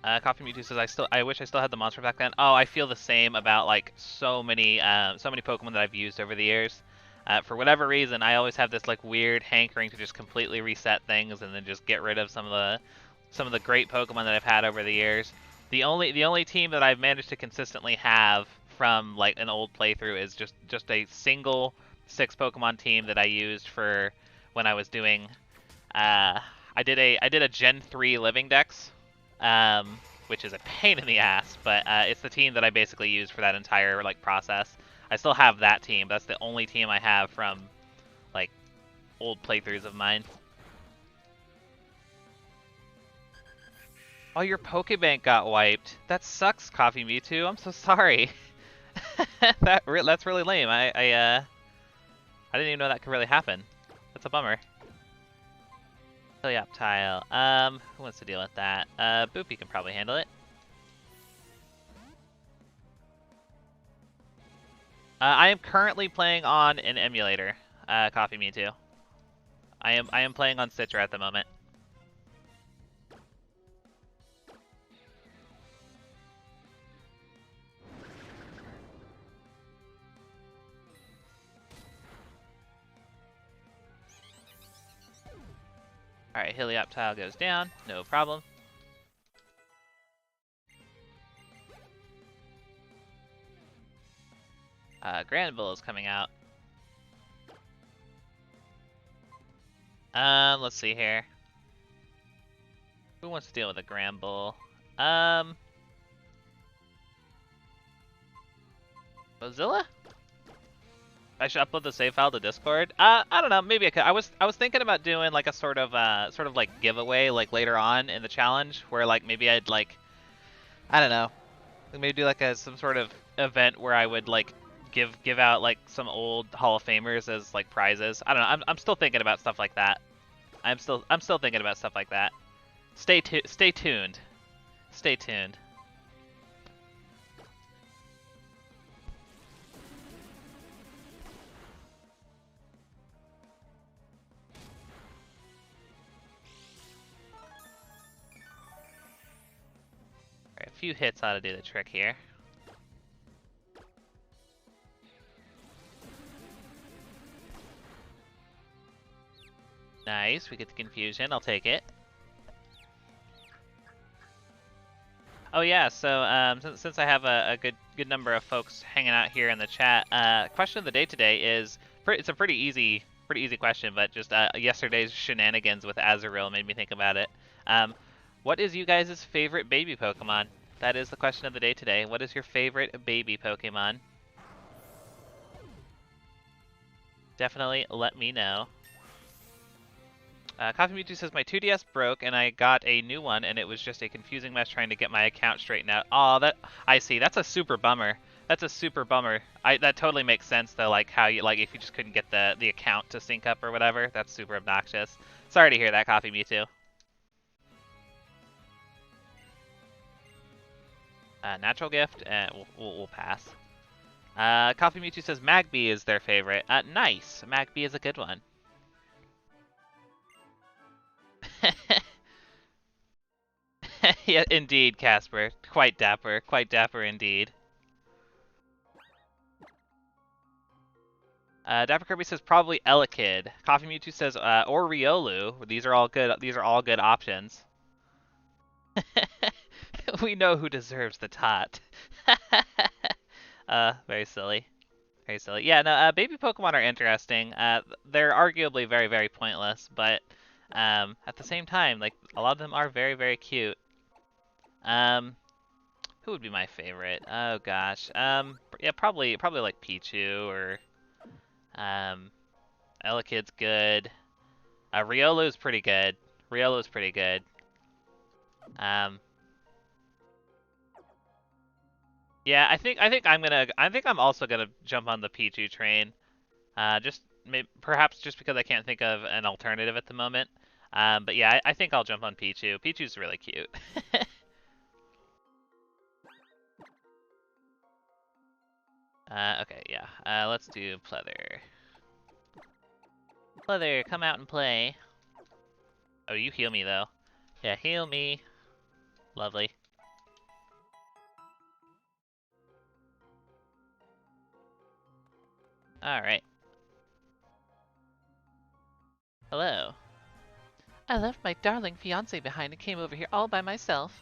Coffee Mewtwo says, I wish I still had the monster back then. Oh, I feel the same about like so many Pokemon that I've used over the years. For whatever reason, I always have this like weird hankering to just completely reset things and then just get rid of some of the great Pokemon that I've had over the years. The only team that I've managed to consistently have from like an old playthrough is just a single 6 Pokemon team that I used for when I was doing. I did a Gen 3 Living Dex, which is a pain in the ass, but it's the team that I basically used for that entire like process. I still have that team. That's the only team I have from like old playthroughs of mine. Oh, your Pokebank got wiped. That sucks, Coffee Mewtwo. I'm so sorry. That's really lame. I didn't even know that could really happen. That's a bummer. Helioptile. Who wants to deal with that? Boopy can probably handle it. I am currently playing on an emulator, Coffee Mewtwo. I am playing on Citra at the moment. Alright, Helioptile goes down, no problem. Granbull is coming out. Let's see here. Who wants to deal with a Granbull? Mozilla? I should upload the save file to Discord. I don't know. Maybe I could. I was thinking about doing like a sort of like giveaway like later on in the challenge where like maybe I'd like I don't know, maybe do like some sort of event where I would like give out like some old Hall of Famers as like prizes. I don't know. I'm still thinking about stuff like that. I'm still thinking about stuff like that. Stay tuned. Stay tuned. Alright, a few hits ought to do the trick here. Nice, we get the confusion. I'll take it. Oh yeah, so since I have a good number of folks hanging out here in the chat, question of the day today is it's a pretty easy question, but just yesterday's shenanigans with Azurill made me think about it. What is you guys' favorite baby Pokemon? That is the question of the day today. What is your favorite baby Pokemon? Definitely let me know. Coffee Mewtwo says, my 2DS broke and I got a new one and it was just a confusing mess trying to get my account straightened out. Oh, I see. That's a super bummer. That's a super bummer. That totally makes sense though, like how you if you just couldn't get the account to sync up or whatever. That's super obnoxious. Sorry to hear that, Coffee Mewtwo. Natural gift, we'll pass. Coffee Mewtwo says Magby is their favorite. Nice. Magby is a good one. Yeah, indeed, Casper. Quite dapper. Quite dapper indeed. Dapper Kirby says probably Elekid. Coffee Mewtwo says or Riolu. These are all good. These are all good options. We know who deserves the tot. Very silly. Very silly. Yeah, no, baby Pokemon are interesting. They're arguably very, very pointless, but at the same time, like a lot of them are very, very cute. Who would be my favorite? Oh gosh. Yeah, probably like Pichu or Elekid's good. Riolu's pretty good. Riolu's pretty good. Um, yeah, I think I'm also gonna jump on the Pichu train. Just perhaps just because I can't think of an alternative at the moment. But yeah, I think I'll jump on Pichu. Pichu's really cute. Okay, yeah. Let's do Pleather. Pleather, come out and play. Oh, you heal me though. Yeah, heal me. Lovely. Alright. Hello. I left my darling fiance behind and came over here all by myself.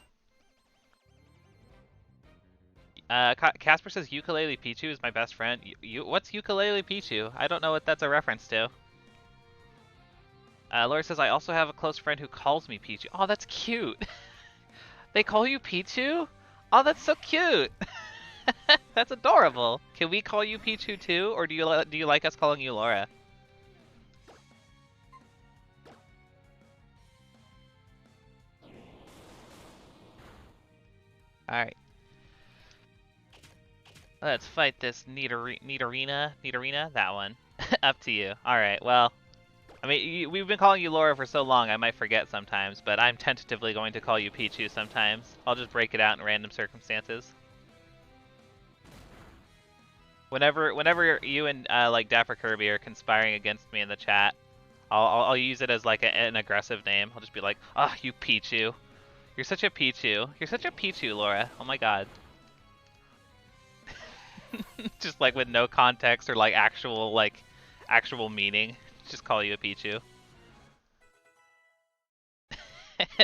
Casper says Ukulele Pichu is my best friend. What's Ukulele Pichu? I don't know what that's a reference to. Laura says I also have a close friend who calls me Pichu. Oh, that's cute. They call you Pichu? Oh, that's so cute. That's adorable. Can we call you Pichu too, or do you like us calling you Laura? All right. Let's fight this Nidorina, that one. Up to you. All right. Well, I mean, we've been calling you Laura for so long, I might forget sometimes, but I'm tentatively going to call you Pichu sometimes. I'll just break it out in random circumstances. Whenever you and like Dapper Kirby are conspiring against me in the chat, I'll use it as like an aggressive name. I'll just be like, "Ah, oh, you Pichu. You're such a Pichu. You're such a Pichu, Laura. Oh my god." Just like with no context or like actual meaning. Just call you a Pichu.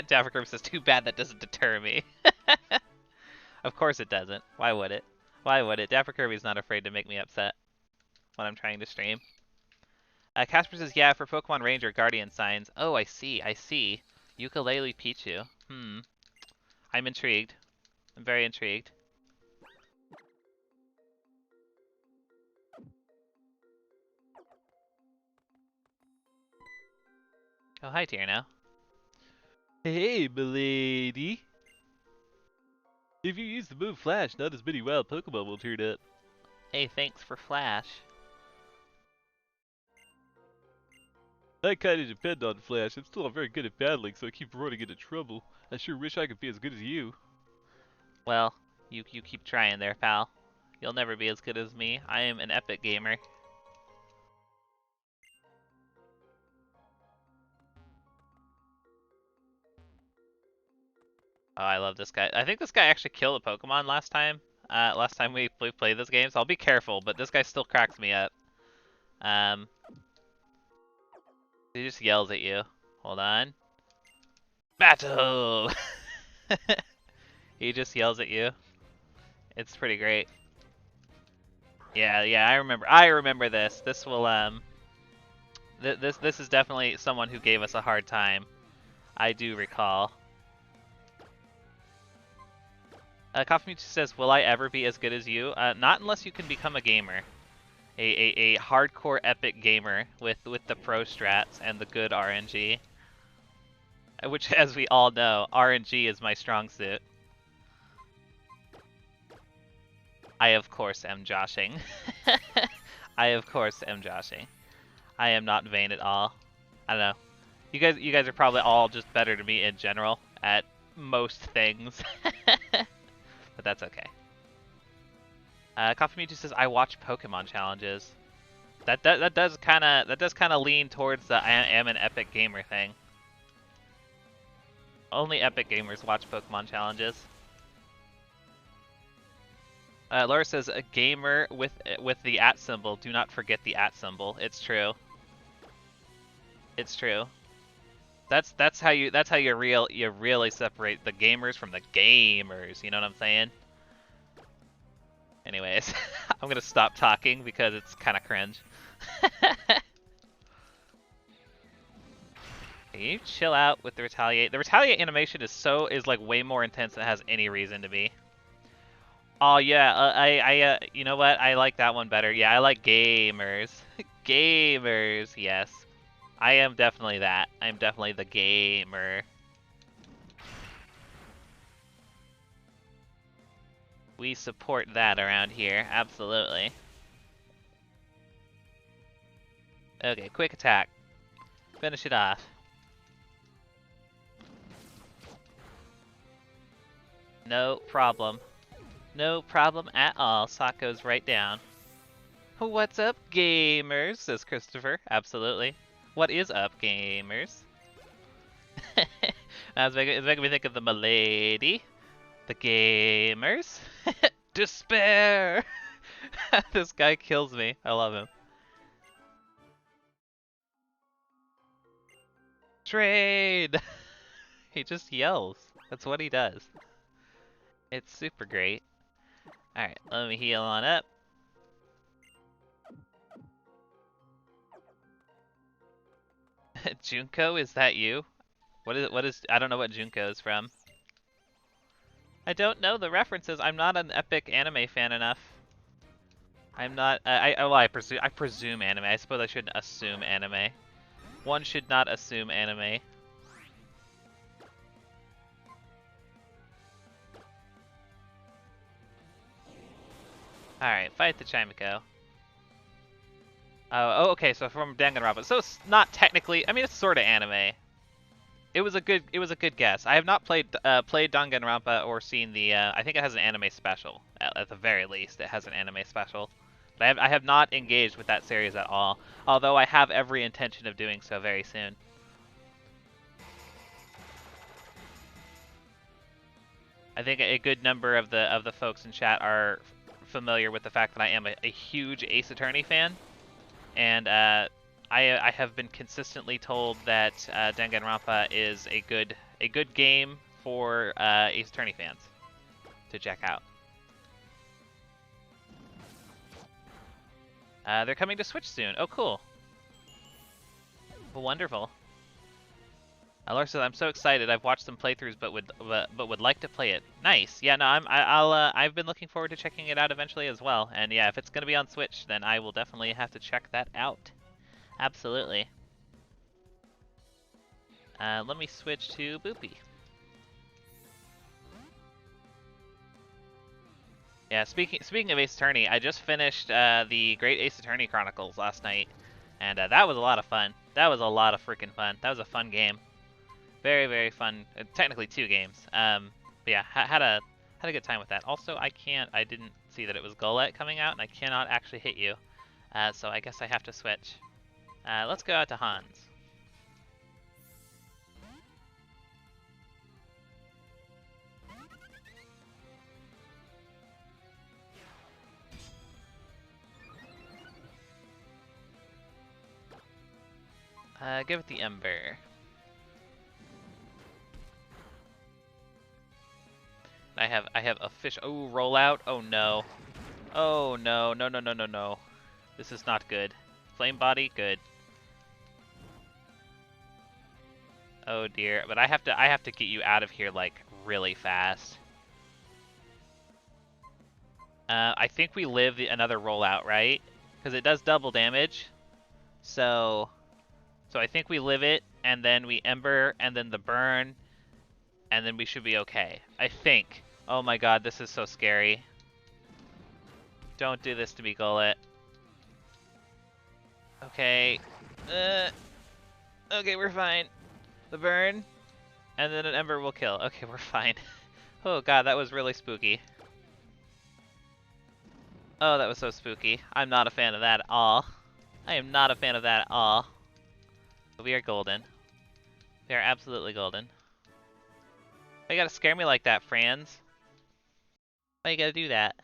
Dapper Kirby says, "Too bad that doesn't deter me." Of course it doesn't. Why would it? Why would it? Dapper Kirby's not afraid to make me upset when I'm trying to stream. Casper says, yeah, for Pokemon Ranger Guardian signs. Oh, I see, I see. Ukulele Pichu. I'm intrigued. I'm very intrigued. Oh, hi, Tierno. Hey, milady. If you use the move Flash, not as many wild Pokemon will turn up. Hey, thanks for Flash. I kinda depend on Flash. I'm still not very good at battling, so I keep running into trouble. I sure wish I could be as good as you. Well, you keep trying there, pal. You'll never be as good as me. I am an epic gamer. Oh, I love this guy. I think this guy actually killed a Pokemon last time. Last time we played this game, so I'll be careful, but this guy still cracks me up. Um, he just yells at you. Hold on. Battle! He just yells at you. It's pretty great. Yeah, I remember this. This will, this is definitely someone who gave us a hard time. I do recall. Coffee Mewtwo says, will I ever be as good as you? Not unless you can become a gamer. A hardcore epic gamer with the pro strats and the good RNG. Which, as we all know, RNG is my strong suit. I, of course, am joshing. I, of course, am joshing. I am not vain at all. I don't know. You guys are probably all just better than me in general at most things. But that's okay. Coffee Mewtwo says, I watch Pokemon challenges. That does kind of lean towards the I am an epic gamer thing. Only epic gamers watch Pokemon challenges. Laura says a gamer with the @ symbol. Do not forget the @ symbol. It's true. It's true. That's how you really separate the gamers from the gamers. You know what I'm saying? Anyways, I'm gonna stop talking because it's kind of cringe. Can you chill out with the retaliate? The retaliate animation is like way more intense than it has any reason to be. Oh yeah, you know what? I like that one better. Yeah, I like gamers. Gamers, yes. I am definitely that. I'm definitely the gamer. We support that around here, absolutely. Okay, quick attack. Finish it off. No problem. No problem at all. Sock goes right down. What's up, gamers? Says Christopher. Absolutely. What is up, gamers? It's making me think of the milady. The gamers. Despair! This guy kills me. I love him. Trade! He just yells. That's what he does. It's super great. Alright, let me heal on up. Junko, is that you? I don't know what Junko is from. I don't know the references. I'm not an epic anime fan enough. I'm not, well, I presume anime. I suppose I shouldn't assume anime. One should not assume anime. Alright, fight the Chimico. Oh, okay, so from Danganronpa. So it's not technically, I mean, it's sort of anime. It was a good guess. I have not played Danganronpa or seen the, I think it has an anime special. At the very least, it has an anime special. But I have not engaged with that series at all, although I have every intention of doing so very soon. I think a good number of the folks in chat are familiar with the fact that I am a huge Ace Attorney fan, and I have been consistently told that Danganronpa is a good game for Ace Attorney fans to check out. They're coming to Switch soon. Oh, cool. Wonderful. Laura says, "I'm so excited. I've watched some playthroughs, but would like to play it." Nice. Yeah, no, I've been looking forward to checking it out eventually as well. And yeah, if it's gonna be on Switch, then I will definitely have to check that out. Absolutely. Let me switch to Boopy. Yeah, speaking of Ace Attorney, I just finished the Great Ace Attorney Chronicles last night, and that was a lot of fun. That was a lot of freaking fun. That was a fun game. Very, very fun. Technically 2 games. But yeah, had a good time with that. Also, I didn't see that it was Golett coming out, and I cannot actually hit you. So I guess I have to switch. Let's go out to Hans. Give it the Ember. I have a fish. Oh, rollout. Oh no. Oh no, no, no, no, no, no. This is not good. Flame body, good. Oh dear, but I have to get you out of here like really fast. I think we live another rollout, right? Because it does double damage. So I think we live it, and then we Ember, and then the burn, and then we should be okay. I think. Oh my god, this is so scary. Don't do this to me, Golett. Okay. Okay, we're fine. The burn, and then an Ember will kill. Okay, we're fine. Oh god, that was really spooky. Oh, that was so spooky. I'm not a fan of that at all. I am not a fan of that at all. We are golden. We are absolutely golden. Why you gotta scare me like that, Franz? Why you gotta do that?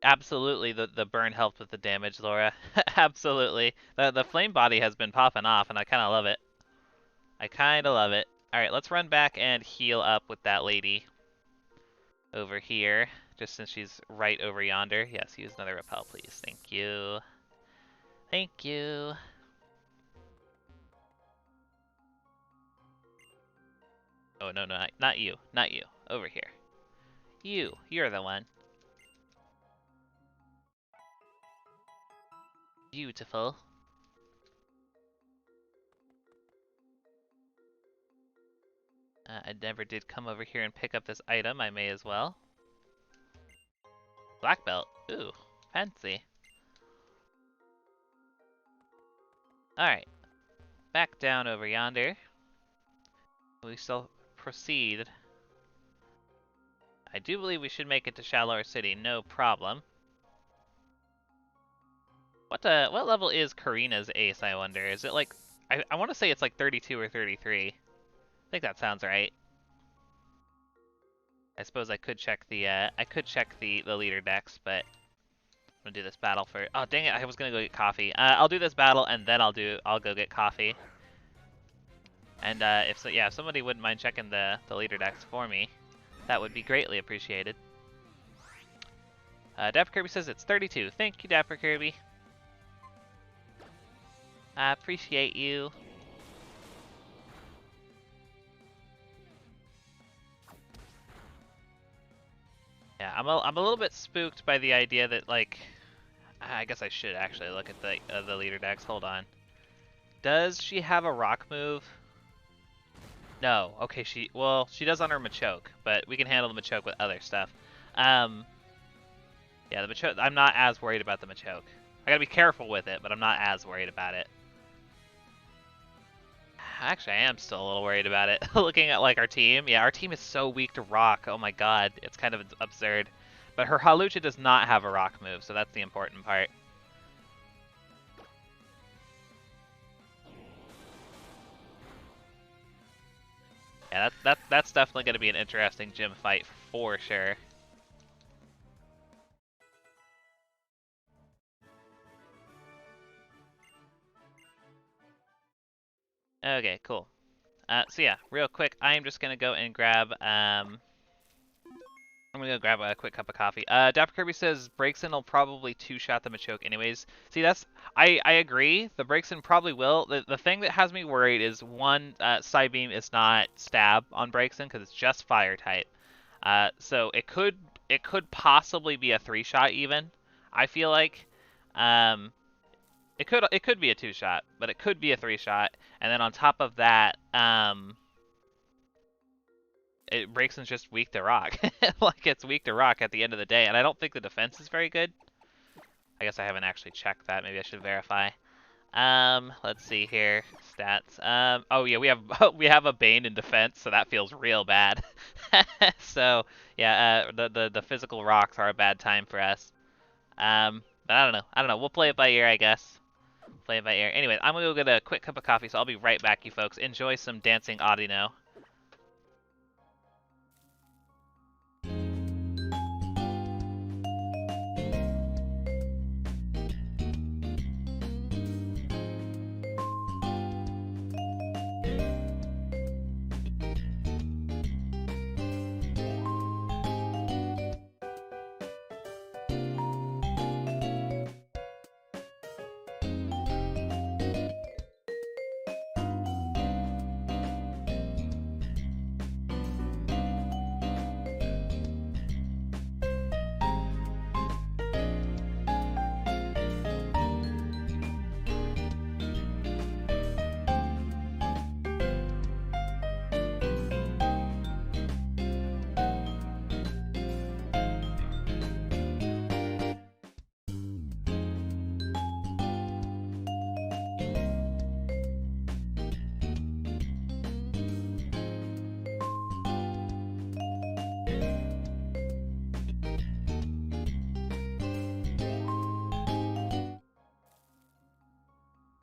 Absolutely, the burn helped with the damage, Laura. Absolutely. The flame body has been popping off, and I kind of love it. I kind of love it. All right, let's run back and heal up with that lady over here, just since she's right over yonder. Yes, use another repel, please. Thank you. Thank you. Oh, no, no, not you. Not you. Over here. You're the one. Beautiful. I never did come over here and pick up this item. I may as well. Black belt. Ooh, fancy. Alright, back down over yonder. We still proceed. I do believe we should make it to Shalor City, no problem. What level is Karina's ace, I wonder? Is it like... I want to say it's like 32 or 33. I think that sounds right. I suppose I could check the leader decks, but I'm gonna do this battle for. Oh dang it! I was gonna go get coffee. I'll do this battle and then I'll go get coffee. And if somebody wouldn't mind checking the leader decks for me, that would be greatly appreciated. Dapper Kirby says it's 32. Thank you, Dapper Kirby. I appreciate you. Yeah, I'm a little bit spooked by the idea that, like, I guess I should actually look at the leader decks. Hold on. Does she have a rock move? No. Okay, she does on her Machoke, but we can handle the Machoke with other stuff. Yeah, the Machoke. I'm not as worried about the Machoke. I gotta be careful with it, but I'm not as worried about it. Actually, I am still a little worried about it. Looking at like our team, yeah, our team is so weak to rock. Oh my god, it's kind of absurd. But her Halucha does not have a rock move, so that's the important part. Yeah, that's definitely going to be an interesting gym fight for sure. Okay, cool. So yeah, real quick, I am just gonna go and grab I'm gonna go grab a quick cup of coffee. Dapper Kirby says Breakson will probably two-shot the Machoke anyways. See, I agree. The Breakson probably will. The thing that has me worried is one, Psybeam is not stab on Breakson because it's just fire type. So it could possibly be a three-shot even. I feel like. It could be a two-shot, but it could be a three-shot. And then on top of that, Braixen's just weak to rock. Like, it's weak to rock at the end of the day, and I don't think the defense is very good. I guess I haven't actually checked that. Maybe I should verify. Let's see here. Stats. Oh yeah, we have a Bane in defense, so that feels real bad. So yeah, the physical rocks are a bad time for us. But I don't know. I don't know. We'll play it by ear, I guess. Play it by ear. Anyway, I'm gonna go get a quick cup of coffee, so I'll be right back, you folks. Enjoy some dancing Audino.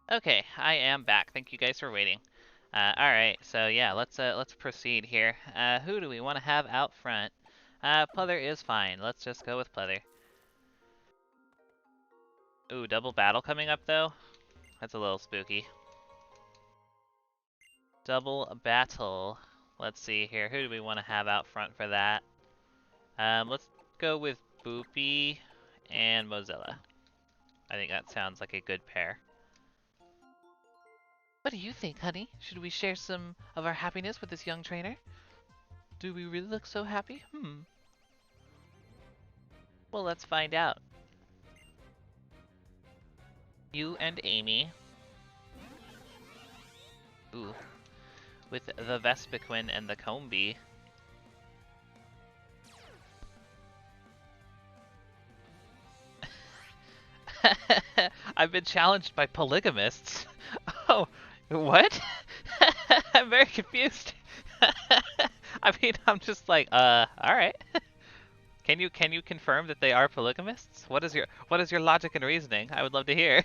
Okay, I am back. Thank you guys for waiting. All right, so yeah, let's proceed here. Who do we want to have out front? Pleather is fine. Let's just go with Pleather. Ooh, double battle coming up though? That's a little spooky. Double battle. Let's see here. Who do we want to have out front for that? Let's go with Boopy and Mozilla. I think that sounds like a good pair. What do you think, honey? Should we share some of our happiness with this young trainer? Do we really look so happy? Well, let's find out. You and Amy. Ooh. With the Vespiquen and the Combee. I've been challenged by polygamists. Oh, what? I'm very confused. I mean, I'm just like, alright. Can you confirm that they are polygamists? What is your logic and reasoning? I would love to hear.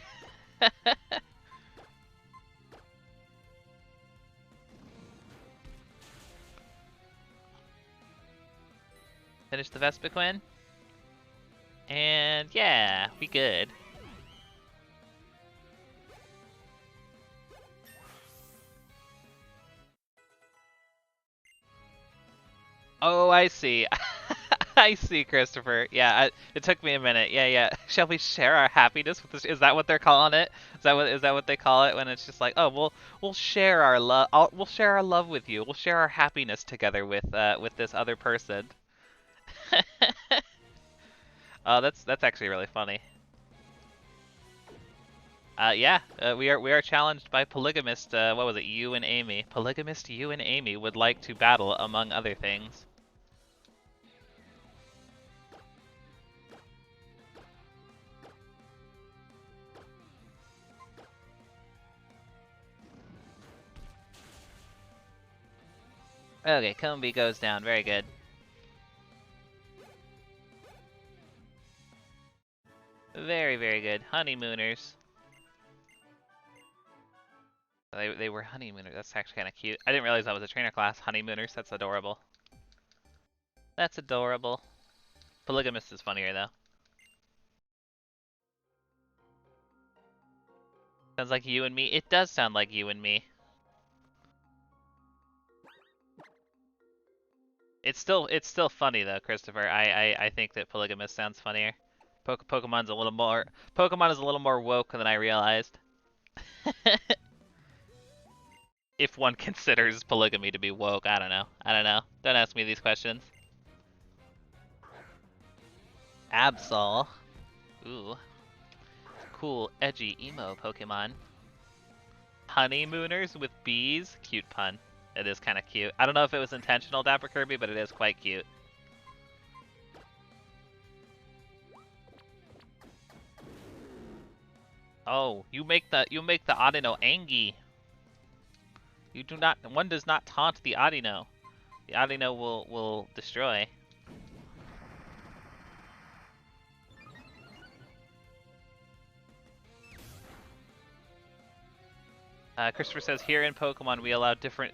Finish the Vespiquen. And yeah, we good. Oh, I see. I see, Christopher. Yeah, it took me a minute. Yeah. Shall we share our happiness with this? Is that what they're calling it? Is that what they call it when it's just like, oh, we'll share our love. We'll share our love with you. We'll share our happiness together with this other person. Oh, that's actually really funny. Yeah, we are challenged by polygamist. What was it? You and Amy. Polygamist you and Amy would like to battle, among other things. Okay, Combee goes down. Very good. Very, very good. Honeymooners. They were honeymooners. That's actually kind of cute. I didn't realize that was a trainer class. Honeymooners. That's adorable. That's adorable. Polygamist is funnier though. Sounds like you and me. It does sound like you and me. It's still funny though, Christopher. I think that polygamist sounds funnier. Pokemon's a little more Pokemon is a little more woke than I realized. If one considers polygamy to be woke, I don't know. Don't ask me these questions. Absol. Ooh. Cool, edgy, emo Pokemon. Honeymooners with bees? Cute pun. It is kind of cute. I don't know if it was intentional, Dapper Kirby, but it is quite cute. Oh, you make the Audino angry. One does not taunt the Audino. The Audino will destroy. Christopher says, here in Pokemon we allow different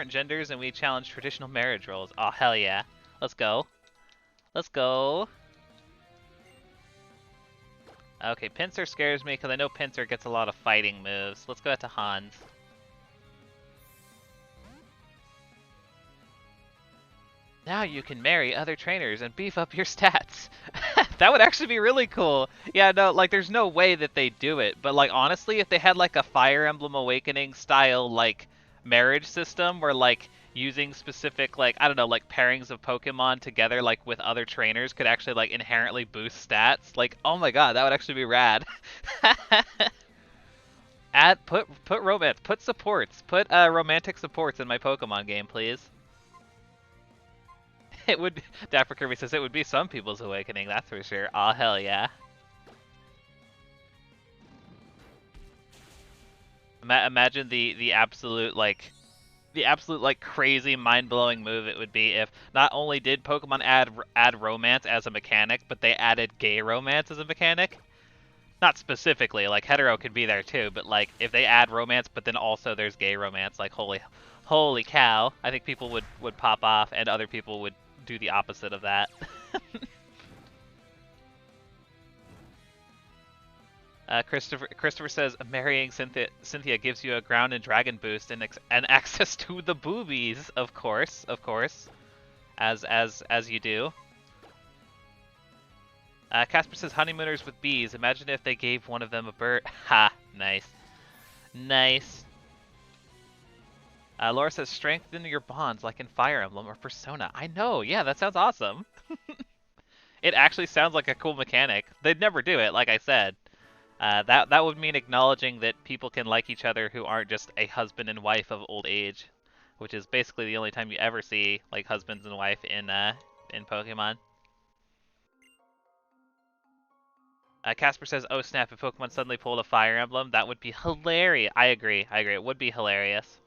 genders and we challenge traditional marriage roles. Oh, hell yeah. Let's go. Let's go. Okay, Pinsir scares me because I know Pinsir gets a lot of fighting moves. Let's go out to Hans. Now you can marry other trainers and beef up your stats. That would actually be really cool. Yeah, no, like there's no way that they do it, but like honestly, if they had like a Fire Emblem Awakening style like marriage system where like using specific like I don't know, like pairings of Pokemon together like with other trainers could actually like inherently boost stats, like oh my god, that would actually be rad. Put romance, put supports, put romantic supports in my Pokemon game, please. It would. Dapper Kirby says it would be some people's awakening. That's for sure. Aw, hell yeah. Imagine the absolute like crazy mind-blowing move it would be if not only did Pokemon add romance as a mechanic, but they added gay romance as a mechanic. Not specifically, like hetero could be there too, but like if they add romance, but then also there's gay romance, like holy cow! I think people would pop off, and other people would do the opposite of that. Christopher says marrying Cynthia gives you a ground and dragon boost and access to the boobies, of course, as you do. Casper says honeymooners with bees. Imagine if they gave one of them a bird. Ha! Nice, nice. Laura says strengthen your bonds like in Fire Emblem or Persona. I know. Yeah, that sounds awesome. It actually sounds like a cool mechanic. They'd never do it, like I said. That would mean acknowledging that people can like each other who aren't just a husband and wife of old age, which is basically the only time you ever see like husbands and wife in Pokemon. Casper says, "Oh snap! If Pokemon suddenly pulled a Fire Emblem, that would be hilarious." I agree. It would be hilarious.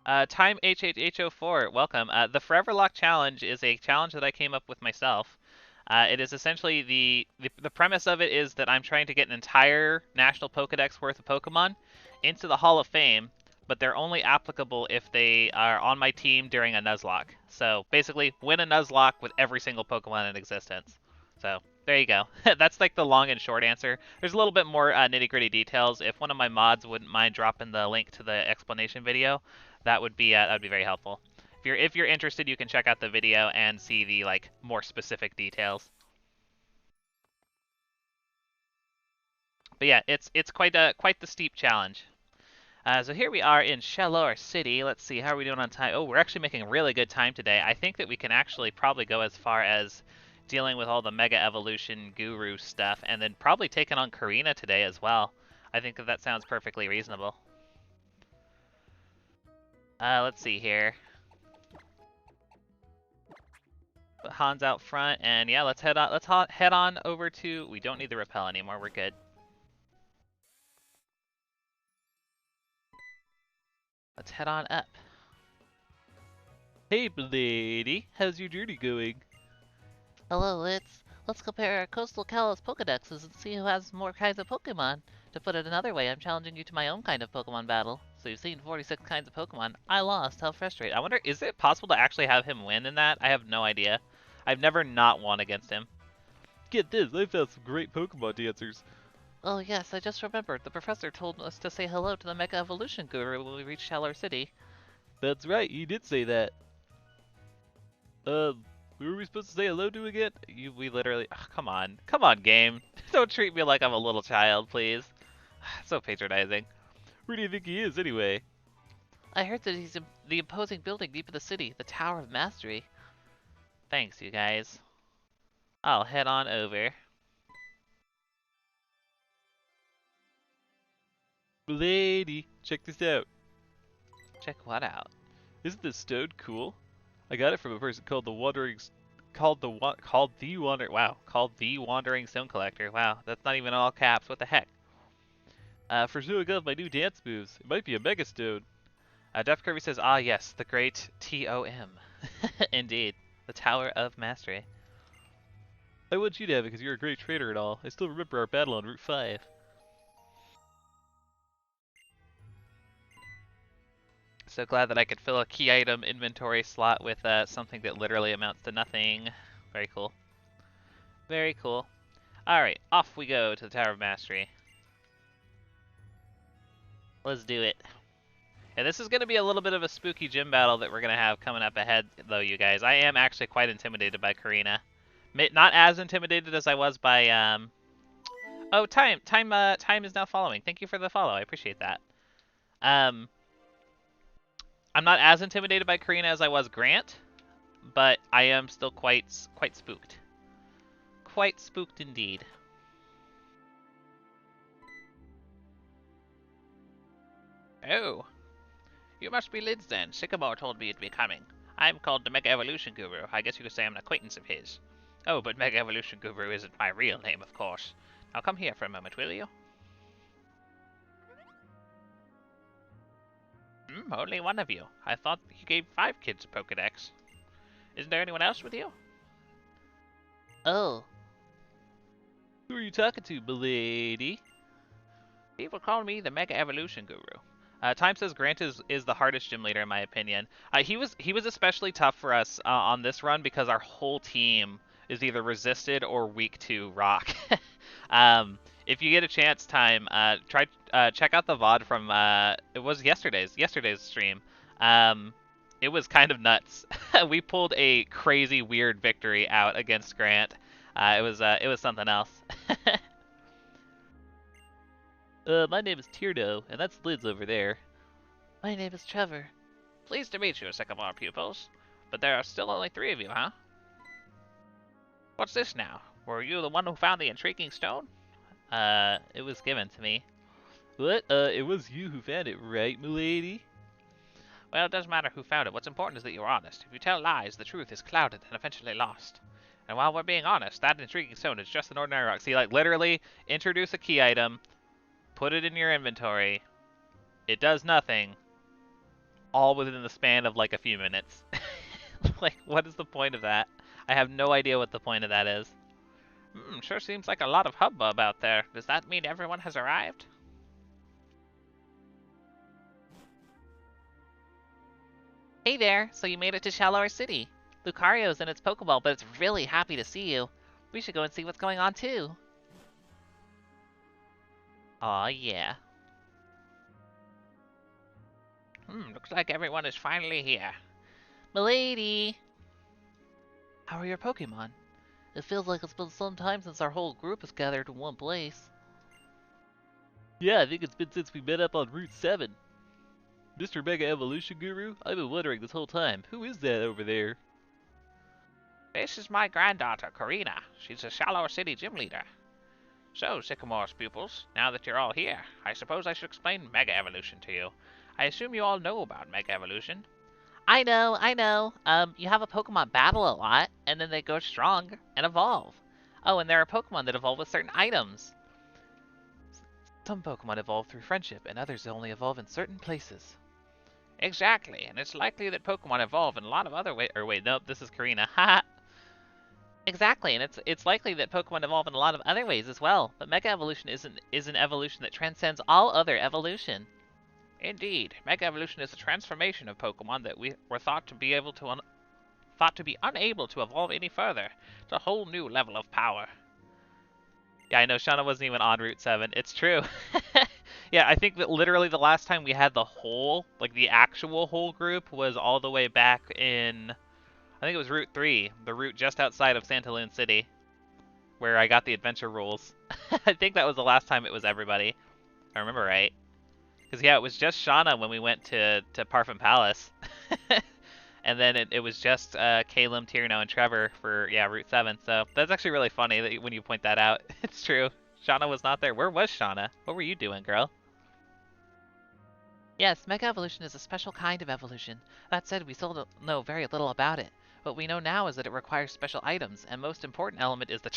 Time HHH04, welcome. The Foreverlocke challenge is a challenge that I came up with myself. It is essentially the premise of it is that I'm trying to get an entire National Pokedex worth of Pokemon into the Hall of Fame, but they're only applicable if they are on my team during a Nuzlocke. So basically, win a Nuzlocke with every single Pokemon in existence. So there you go. That's like the long and short answer. There's a little bit more nitty-gritty details. If one of my mods wouldn't mind dropping the link to the explanation video, that would be very helpful. If you're interested, you can check out the video and see the like more specific details. But yeah, it's quite the steep challenge. So here we are in Chalor City. Let's see, how are we doing on time? Oh, we're actually making really good time today. I think that we can actually probably go as far as dealing with all the Mega Evolution Guru stuff, and then probably taking on Karina today as well. I think that sounds perfectly reasonable. Let's see here. Put Hans out front, and yeah, let's head on. Let's head on over to. We don't need the repel anymore. We're good. Let's head on up. Hey, lady, how's your journey going? Hello, let's compare our coastal Kalos Pokedexes and see who has more kinds of Pokemon. To put it another way, I'm challenging you to my own kind of Pokemon battle. So you've seen 46 kinds of Pokemon. I lost. How frustrating. I wonder, is it possible to actually have him win in that? I have no idea. I've never not won against him. Get this, I found some great Pokemon dancers. Oh yes, I just remembered. The professor told us to say hello to the Mega Evolution Guru when we reach Shalor City. That's right, he did say that. Who are we supposed to say hello to again? We literally, oh, come on, game. Don't treat me like I'm a little child, please. So patronizing. Where do you think he is, anyway? I heard that he's in the imposing building deep in the city, the Tower of Mastery. Thanks, you guys. I'll head on over. Lady, check this out. Check what out? Isn't this stone cool? I got it from a person called the Wandering Stone Collector. Wow, that's not even all caps. What the heck? For showing off my new dance moves, it might be a Mega Stone. Def Kirby says, ah yes, the great TOM. Indeed, the Tower of Mastery. I want you to have it because you're a great trainer and all. I still remember our battle on Route 5. So glad that I could fill a key item inventory slot with something that literally amounts to nothing. Very cool. Very cool. Alright, off we go to the Tower of Mastery. Let's do it. And this is going to be a little bit of a spooky gym battle that we're going to have coming up ahead, though, you guys. I am actually quite intimidated by Karina. Not as intimidated as I was by, Oh, Time is now following. Thank you for the follow. I appreciate that. I'm not as intimidated by Karina as I was Grant, but I am still quite spooked. Quite spooked indeed. Oh. You must be Lids then. Sycamore told me you'd be coming. I'm called the Mega Evolution Guru. I guess you could say I'm an acquaintance of his. Oh, but Mega Evolution Guru isn't my real name, of course. Now come here for a moment, will you? Only one of you. I thought he gave 5 kids a Pokedex. Isn't there anyone else with you? Oh. Who are you talking to, milady? People call me the Mega Evolution Guru. Time says Grant is the hardest gym leader in my opinion. He was especially tough for us on this run because our whole team is either resisted or weak to rock. If you get a chance, try check out the VOD from it was yesterday's stream. It was kind of nuts. We pulled a crazy weird victory out against Grant. It was something else. My name is Tierno, and that's Liz over there. My name is Trevor. Pleased to meet you, Sycamore pupils. But there are still only 3 of you, huh? What's this now? Were you the one who found the intriguing stone? It was given to me. What? It was you who found it, right, milady? Well, it doesn't matter who found it. What's important is that you're honest. If you tell lies, the truth is clouded and eventually lost. And while we're being honest, that intriguing stone is just an ordinary rock. See, like, literally, introduce a key item, put it in your inventory, it does nothing, all within the span of, like, a few minutes. Like, what is the point of that? I have no idea what the point of that is. Sure seems like a lot of hubbub out there. Does that mean everyone has arrived? Hey there, so you made it to Shallower City. Lucario's in its Pokeball, but it's really happy to see you. We should go and see what's going on too. Aw, yeah. Looks like everyone is finally here. Milady! How are your Pokemon? It feels like it's been some time since our whole group has gathered in one place. Yeah, I think it's been since we met up on Route 7. Mr. Mega Evolution Guru, I've been wondering this whole time, who is that over there? This is my granddaughter, Karina. She's a Shallower City gym leader. So, Sycamore's pupils, now that you're all here, I suppose I should explain Mega Evolution to you. I assume you all know about Mega Evolution. I know. You have a Pokemon battle a lot, and then they go strong and evolve. Oh, and there are Pokemon that evolve with certain items. Some Pokemon evolve through friendship, and others only evolve in certain places. Exactly, and it's likely that Pokemon evolve in a lot of other ways. Or wait, nope, this is Karina. Haha. Exactly, and it's likely that Pokemon evolve in a lot of other ways as well. But Mega Evolution is an evolution that transcends all other evolution. Indeed, Mega Evolution is a transformation of Pokemon that we were thought to be unable to evolve any further. It's a whole new level of power. Yeah, I know Shauna wasn't even on Route 7. It's true. Yeah, I think that literally the last time we had the whole, like the actual whole group was all the way back in, I think it was Route 3, the route just outside of Santaloon City, where I got the adventure rules. I think that was the last time it was everybody. If I remember right. Because, yeah, it was just Shauna when we went to Parfum Palace. And then it was just Caleb, Tierno, and Trevor for, yeah, Route 7. So that's actually really funny that when you point that out. It's true. Shauna was not there. Where was Shauna? What were you doing, girl? Yes, Mega Evolution is a special kind of evolution. That said, we still don't know very little about it. What we know now is that it requires special items, and most important element is the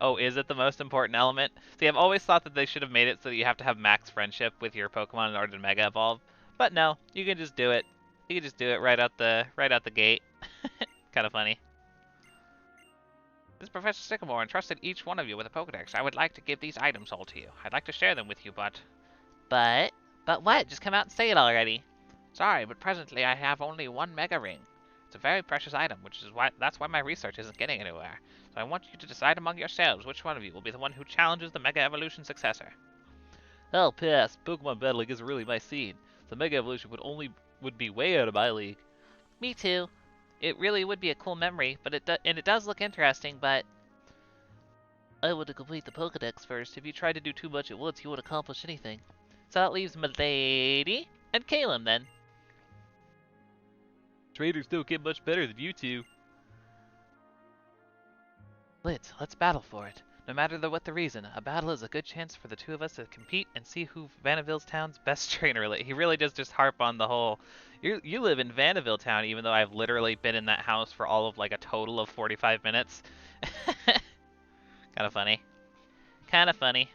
Oh, is it the most important element? See, I've always thought that they should have made it so that you have to have max friendship with your Pokemon in order to Mega Evolve. But no, you can just do it. You can just do it right out the gate. Kind of funny. This is Professor Sycamore entrusted each one of you with a Pokedex. I would like to give these items all to you. I'd like to share them with you, but... But what? Just come out and say it already. Sorry, but presently I have only one Mega Ring. It's a very precious item, that's why my research isn't getting anywhere. So I want you to decide among yourselves which one of you will be the one who challenges the Mega Evolution successor. I'll pass. Pokemon battling isn't really my scene. So Mega Evolution would be way out of my league. Me too. It really would be a cool memory, but it does look interesting, but... I want to complete the Pokedex first. If you try to do too much at once, you won't accomplish anything. So that leaves Milady and Caleb then. Trainers don't get much better than you two. Let's battle for it. No matter what the reason, a battle is a good chance for the two of us to compete and see who Vanderville's town's best trainer is. He really does just harp on the whole, you live in Vanderville town, even though I've literally been in that house for all of like a total of 45 minutes. Kind of funny. Kind of funny.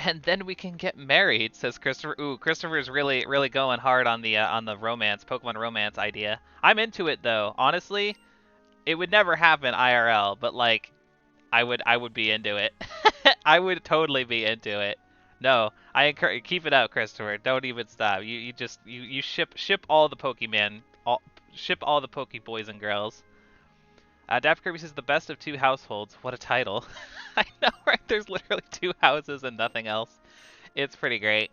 And then we can get married, says Christopher. Ooh, Christopher's really going hard on the romance, Pokemon romance idea. I'm into it though. Honestly, it would never happen IRL, but like, I would be into it. I would totally be into it. No, I encourage, keep it up, Christopher. Don't even stop. You ship all the Pokemon, ship all the Pokeboys and girls. Dapper Kirby says the best of two households. What a title. I know, right? There's literally two houses and nothing else. It's pretty great.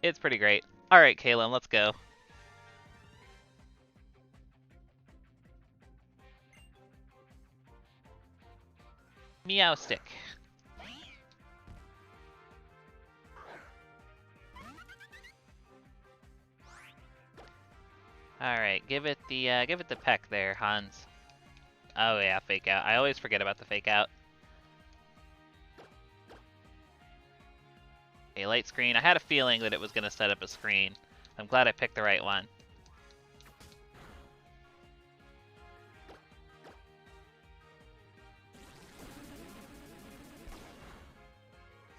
It's pretty great. All right, Caleb, let's go. Meow stick. All right, give it the peck there, Hans. Oh yeah, fake out. I always forget about the fake out. Okay, light screen. I had a feeling that it was gonna set up a screen. I'm glad I picked the right one.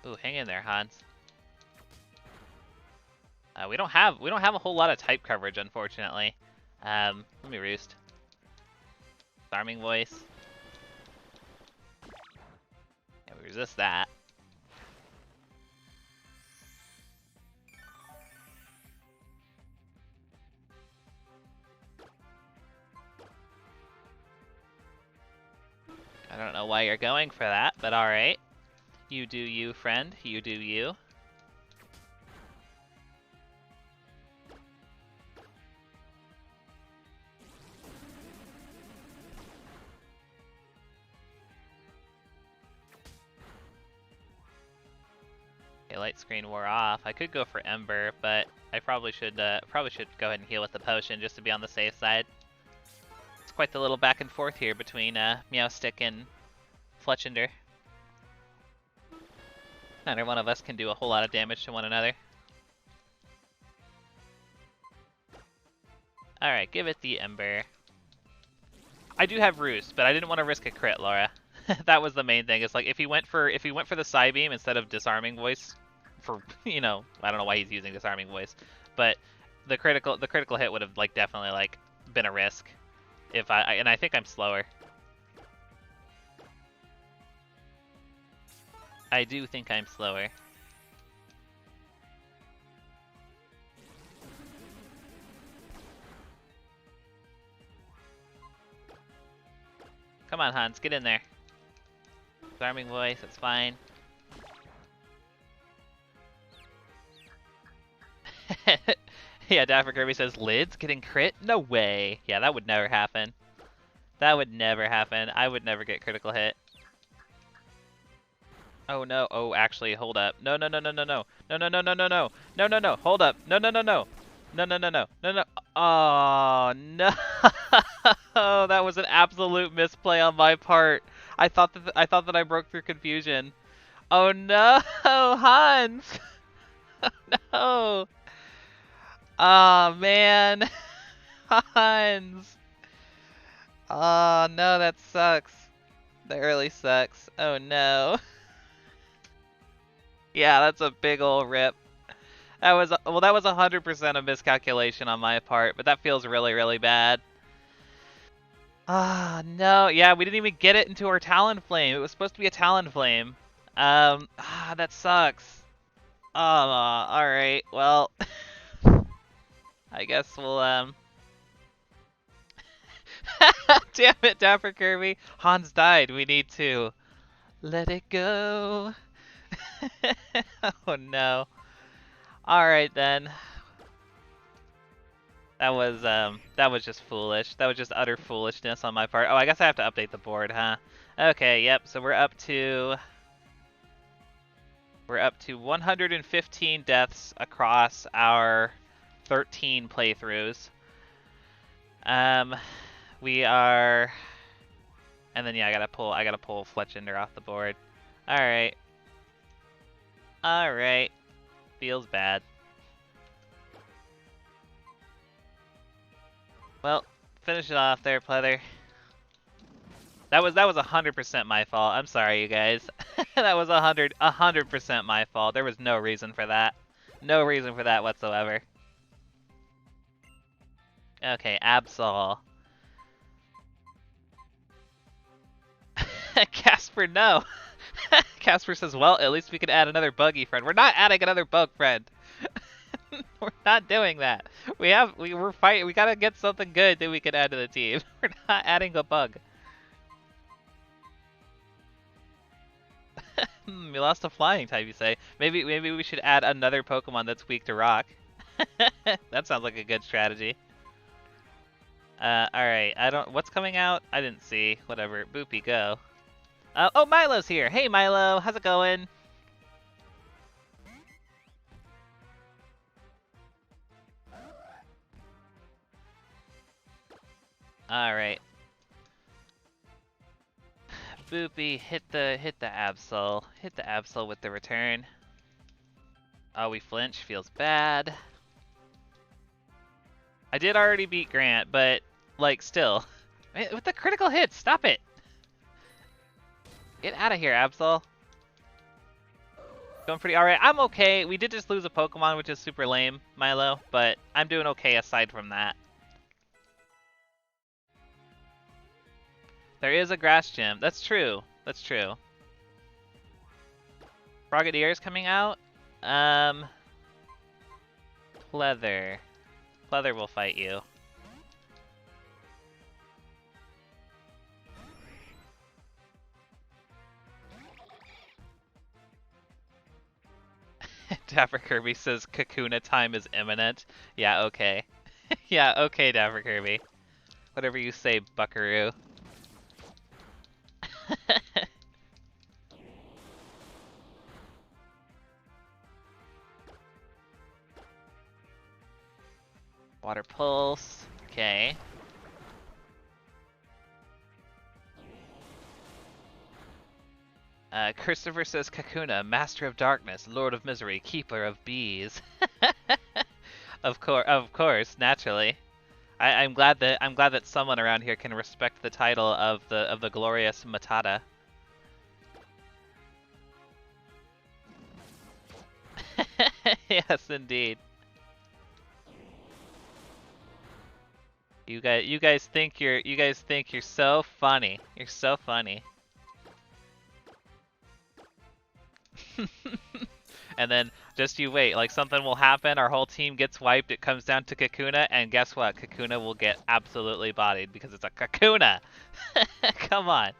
Ooh, hang in there, Hans. We don't have a whole lot of type coverage, unfortunately. Let me roost. Disarming voice. Yeah, we resist that. I don't know why you're going for that, but alright. You do you, friend. You do you. Okay, light screen wore off. I could go for Ember, but I probably should go ahead and heal with the potion just to be on the safe side. It's quite the little back and forth here between Meowstick and Fletchinder. Neither one of us can do a whole lot of damage to one another. Alright, give it the Ember. I do have Roost, but I didn't want to risk a crit, Laura. That was the main thing. It's like if he went for the Psybeam instead of Disarming Voice, for I don't know why he's using Disarming Voice, but the critical hit would have definitely been a risk. If and I think I'm slower. I do think I'm slower. Come on, Hans, get in there. Disarming Voice, that's fine. Yeah, Dapper Kirby says, lids getting crit? No way. Yeah, that would never happen. That would never happen. I would never get critical hit. Oh no. Oh, actually, hold up. No, no, no, no, no, no. No, no, no, no, no, no. No, no, no. Hold up. No, no, no, no. No, no, no, no. No, no. Oh, no. That was an absolute misplay on my part. I thought that I broke through confusion. Oh no, Hans. Oh no. Oh man. Hans. Oh no, that sucks. That really sucks. Oh no. Yeah, that's a big ol' rip. That was 100% a miscalculation on my part, but that feels really, really bad. Ah, no. Yeah, we didn't even get it into our Talonflame. It was supposed to be a Talonflame. That sucks. Alright. Well, I guess we'll, Damn it, Dapper Kirby. Hans died. We need to let it go. Oh no. Alright then. That was just foolish. That was just utter foolishness on my part. Oh, I guess I have to update the board, huh? Okay, yep. So we're up to 115 deaths across our 13 playthroughs. We are, and then yeah, I gotta pull Fletchinder off the board. All right, feels bad. Well, finish it off there, Pleather. That was 100% my fault. I'm sorry, you guys. That was 100% my fault. There was no reason for that. No reason for that whatsoever. Okay, Absol. Casper, no. Casper says, well, at least we can add another buggy friend. We're not adding another bug friend. We're not doing that. We gotta get something good that we can add to the team. We're not adding a bug. We lost a flying type, you say? Maybe we should add another Pokemon that's weak to rock. That sounds like a good strategy. Alright, what's coming out? I didn't see. Whatever. Boopy, go. Oh, Milo's here! Hey, Milo! How's it going? Alright. Boopy, hit the Absol. Hit the Absol with the return. Oh, we flinch. Feels bad. I did already beat Grant, but, like, still. With the critical hits, stop it! Get out of here, Absol. Going pretty alright. I'm okay. We did just lose a Pokemon, which is super lame, Milo, but I'm doing okay aside from that. There is a grass gym. That's true. That's true. Froggedier's coming out. Pleather. Pleather will fight you. Dapper Kirby says Kakuna time is imminent. Yeah, okay. Yeah, okay, Dapper Kirby. Whatever you say, buckaroo. Water Pulse. Okay. Christopher says Kakuna, Master of Darkness, Lord of Misery, Keeper of Bees. Of course, naturally. I'm glad that someone around here can respect the title of the glorious Matata. Yes, indeed. You guys think you're so funny. You're so funny. And then just you wait, like something will happen, our whole team gets wiped, it comes down to Kakuna, and guess what? Kakuna will get absolutely bodied because it's a Kakuna! Come on.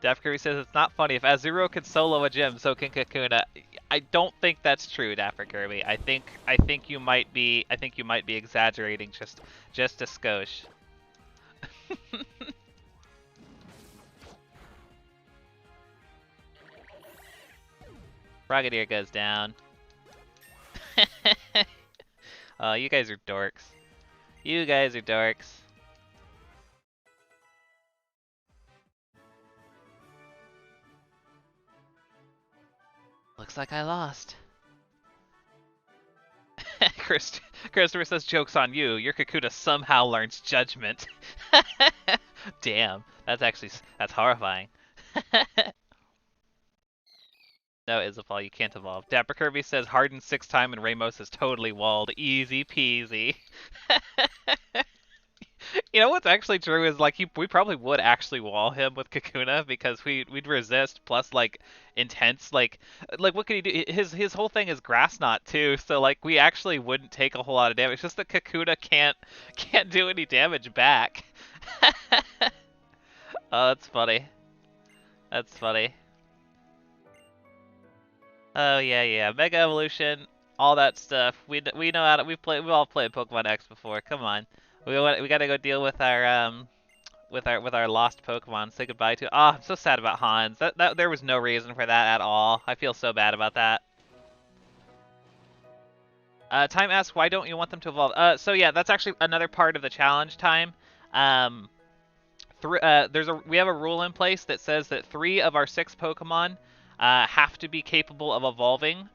Daph Kirby says it's not funny. If Azuro can solo a gym, so can Kakuna. I don't think that's true, Dapper Kirby. I think you might be exaggerating just a skosh. Frogadier goes down. Oh, you guys are dorks. You guys are dorks. Looks like I lost. Christopher says, joke's on you. Your Kakuna somehow learns judgment. Damn, that's horrifying. No, Isabel, you can't evolve. Dapper Kirby says hardened 6 time and Ramos is totally walled. Easy peasy. You know what's actually true is like we probably would actually wall him with Kakuna because we'd resist plus like intense like what could he do? His whole thing is grass knot too, so like we actually wouldn't take a whole lot of damage. It's just that Kakuna can't do any damage back. Oh, that's funny. That's funny. Oh yeah, Mega Evolution, all that stuff. We know how to. We've all played Pokemon X before. Come on, we gotta go deal with our with our lost Pokemon. Say goodbye to. Oh, I'm so sad about Hans. That there was no reason for that at all. I feel so bad about that. Time asks, why don't you want them to evolve? So yeah, that's actually another part of the challenge. Time. We have a rule in place that says that 3 of our 6 Pokemon have to be capable of evolving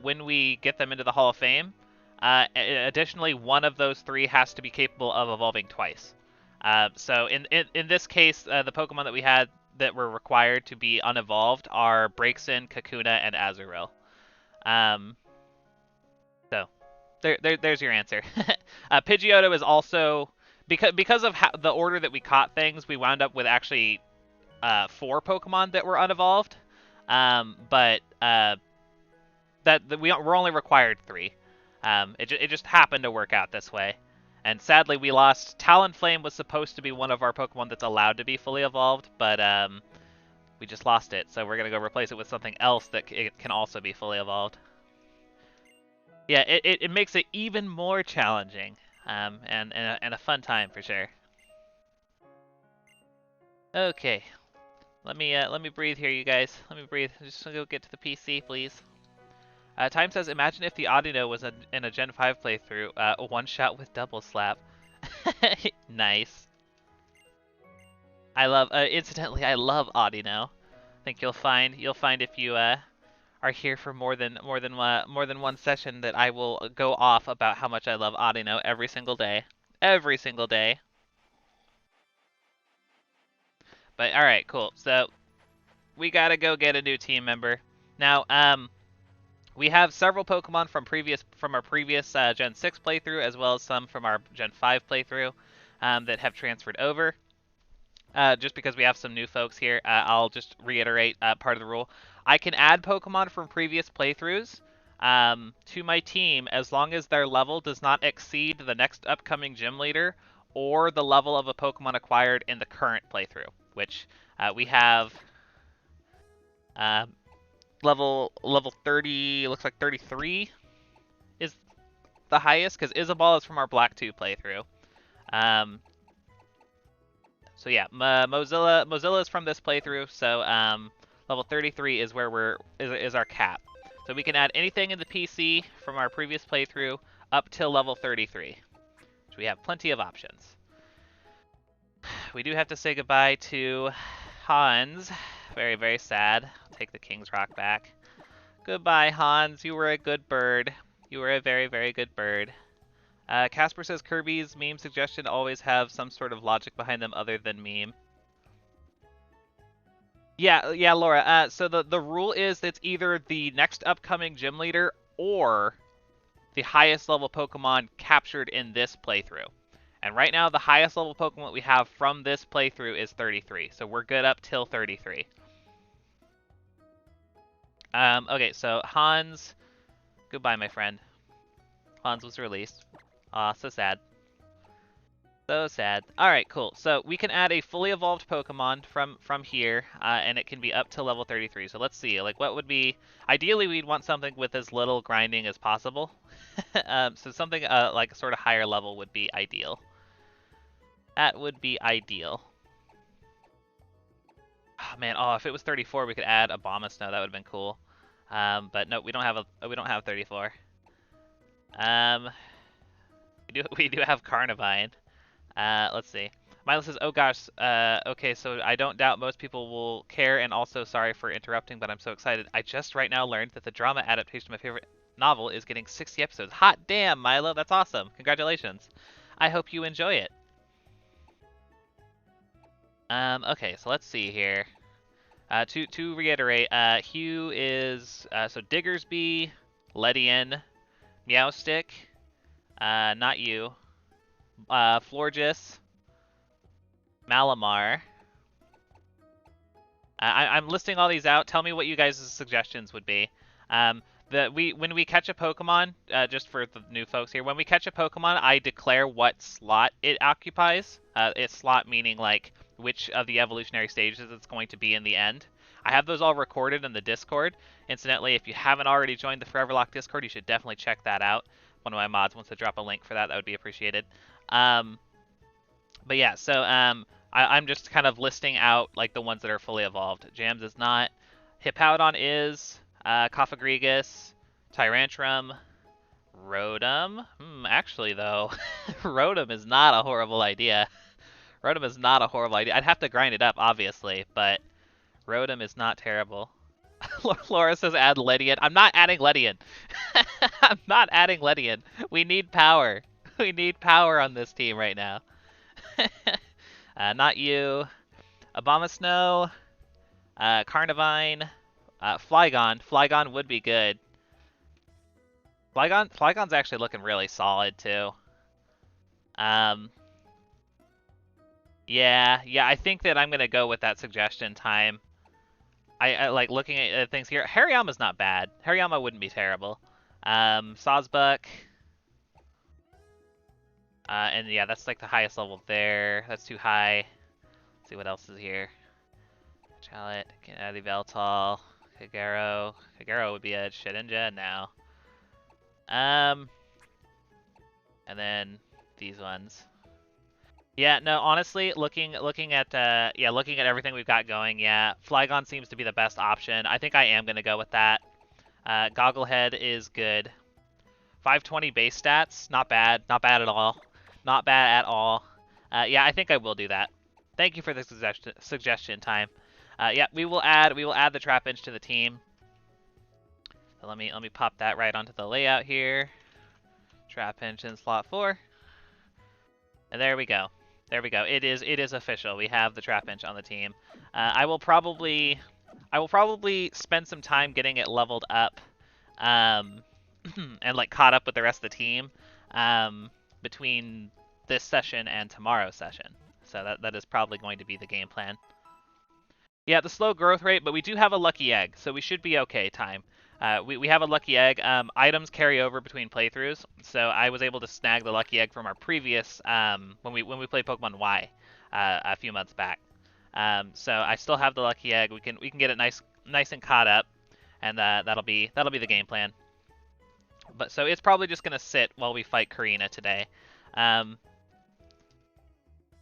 when we get them into the Hall of Fame. Additionally, 1 of those 3 has to be capable of evolving twice. So in this case, the Pokemon that we had that were required to be unevolved are Braixen, Kakuna, and Azurill. So there's your answer. Pidgeotto is also because of the order that we caught things, we wound up with actually 4 Pokemon that were unevolved. But we're only required 3. It just happened to work out this way. And sadly, we lost. Talonflame was supposed to be one of our Pokemon that's allowed to be fully evolved, but we just lost it. So we're going to go replace it with something else that it can also be fully evolved. Yeah, it makes it even more challenging, and a fun time for sure. Okay, let me breathe here, you guys. Let me breathe. Just go get to the PC, please. Time says, imagine if the Audino was in a Gen 5 playthrough, a one-shot with double slap. Nice. I love. Incidentally, I love Audino. I think you'll find if you are here for more than one session that I will go off about how much I love Audino every single day. Every single day. But all right, cool. So we gotta go get a new team member. Now, we have several Pokemon from our previous Gen 6 playthrough, as well as some from our Gen 5 playthrough that have transferred over. Just because we have some new folks here, I'll just reiterate part of the rule. I can add Pokemon from previous playthroughs to my team as long as their level does not exceed the next upcoming gym leader or the level of a Pokemon acquired in the current playthrough, which we have level 30, looks like 33 is the highest, because Isabelle is from our Black 2 playthrough. So yeah, Mozilla is from this playthrough, so level 33 is where is our cap. So we can add anything in the PC from our previous playthrough up till level 33. So we have plenty of options. We do have to say goodbye to Hans. Very, very sad. I'll take the King's Rock back. Goodbye, Hans. You were a good bird. You were a very, very good bird. Casper says Kirby's meme suggestion always have some sort of logic behind them other than meme. Yeah, Laura. So the rule is it's either the next upcoming gym leader or the highest level Pokemon captured in this playthrough. And right now, the highest level Pokemon we have from this playthrough is 33. So we're good up till 33. Okay, so Hans, goodbye, my friend. Hans was released. Aw, so sad. So sad. Alright, cool. So we can add a fully evolved Pokemon from here, and it can be up to level 33. So let's see, like what would be... Ideally, we'd want something with as little grinding as possible. So something like sort of higher level would be ideal. That would be ideal. Oh man, if it was 34, we could add Abomasnow. That would have been cool. But no, we don't have 34. We do have Carnivine. Let's see. Milo says, oh gosh, okay, so I don't doubt most people will care, and also sorry for interrupting, but I'm so excited. I just right now learned that the drama adaptation of my favorite novel is getting 60 episodes. Hot damn, Milo, that's awesome. Congratulations. I hope you enjoy it. Okay, so let's see here. To reiterate, Hugh is, so Diggersby, Ledian, Meowstick, not you, Florges, Malamar. I'm listing all these out. Tell me what you guys' suggestions would be. When we catch a Pokemon, just for the new folks here, when we catch a Pokemon, I declare what slot it occupies. Its slot meaning like which of the evolutionary stages it's going to be in the end. I have those all recorded in the Discord. Incidentally, if you haven't already joined the Foreverlocke Discord, you should definitely check that out. One of my mods wants to drop a link for that. That would be appreciated. But yeah, so I'm just kind of listing out like the ones that are fully evolved. Jams is not. Hippowdon is. Cophagrigus, Tyrantrum, Rotom. Actually though, Rotom is not a horrible idea. Rotom is not a horrible idea. I'd have to grind it up, obviously, but Rotom is not terrible. Laura says add Ledian. I'm not adding Ledian. I'm not adding Ledian. We need power. We need power on this team right now. Not you. Abomasnow. Carnivine. Flygon. Flygon would be good. Flygon's actually looking really solid, too. Yeah, I think that I'm going to go with that suggestion time. I like looking at things here. Hariyama's not bad. Hariyama wouldn't be terrible. Sawsbuck. And yeah, that's like the highest level there. That's too high. Let's see what else is here. Chalet, Gennady Veltal, Kagero. Kagero would be a Shedinja now. And then these ones. Yeah, no, honestly, looking at everything we've got going, yeah, Flygon seems to be the best option. I think I am gonna go with that. Gogglehead is good. 520 base stats, not bad at all. Not bad at all. Yeah, I think I will do that. Thank you for the suggestion, Time. Yeah, we will add the Trapinch to the team. So let me pop that right onto the layout here. Trapinch in slot 4. And there we go. There we go. It is official. We have the Trapinch on the team. I will probably spend some time getting it leveled up, and like caught up with the rest of the team, between this session and tomorrow's session. So that is probably going to be the game plan. Yeah, the slow growth rate, but we do have a lucky egg, so we should be okay. Time. We have a lucky egg. Items carry over between playthroughs, so I was able to snag the lucky egg from our previous when we played Pokemon Y a few months back. So I still have the lucky egg. We can get it nice and caught up, and that'll be the game plan. But so it's probably just gonna sit while we fight Karina today.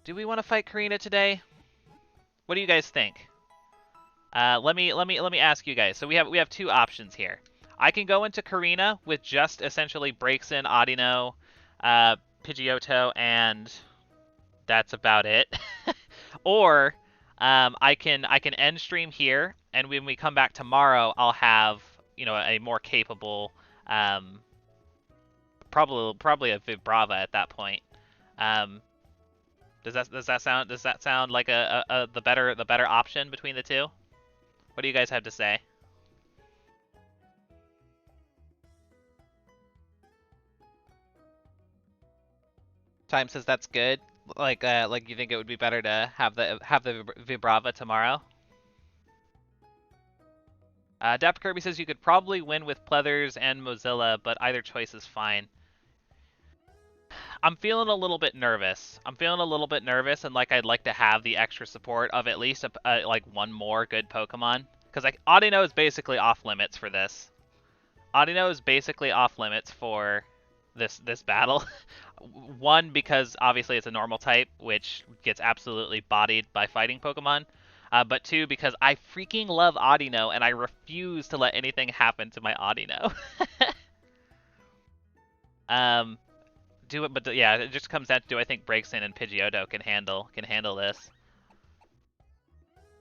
Do we want to fight Karina today? What do you guys think? Let me ask you guys. So we have two options here. I can go into Karina with just essentially Braixen, Audino, Pidgeotto, and that's about it. Or I can end stream here, and when we come back tomorrow, I'll have a more capable, probably a Vibrava at that point. Does that sound like the better option between the two? What do you guys have to say? Time says that's good. Like you think it would be better to have the Vibrava tomorrow? Dapper Kirby says you could probably win with Pleathers and Mozilla, but either choice is fine. I'm feeling a little bit nervous. And like I'd like to have the extra support of at least like one more good Pokemon. Because like Audino is basically off limits for this. Audino is basically off limits for this battle. One, because obviously it's a normal type, which gets absolutely bodied by fighting Pokemon. But two, because I freaking love Audino, and I refuse to let anything happen to my Audino. Yeah, it just comes down to, do I think Braixen and Pidgeotto can handle this?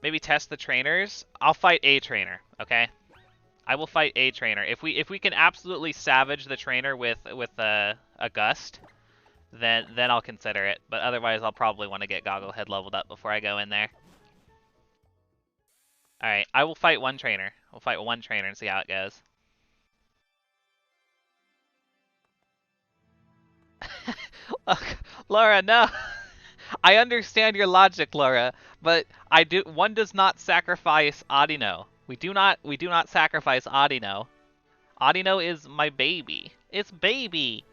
Maybe test the trainers. I'll fight a trainer, okay? I will fight a trainer. If we can absolutely savage the trainer with a gust, then I'll consider it. But otherwise, I'll probably want to get Gogglehead leveled up before I go in there. All right, I will fight one trainer. We'll fight one trainer and see how it goes. Laura, no. I understand your logic, Laura, but one does not sacrifice Audino. We do not sacrifice Audino. Audino is my baby. It's baby.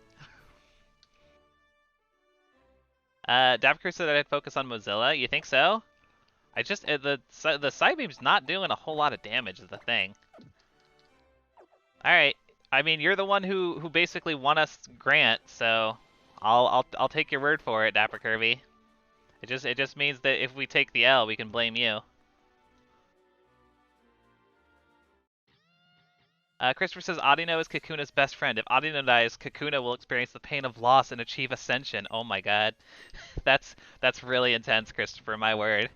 Dapper said that I'd focus on Mozilla. You think so? The Psybeam's not doing a whole lot of damage is the thing. All right. I mean, you're the one who basically won us Grant, so I'll take your word for it, Dapper Kirby. It just means that if we take the L, we can blame you. Christopher says Audino is Kakuna's best friend. If Audino dies, Kakuna will experience the pain of loss and achieve ascension. Oh my god. That's really intense, Christopher, my word.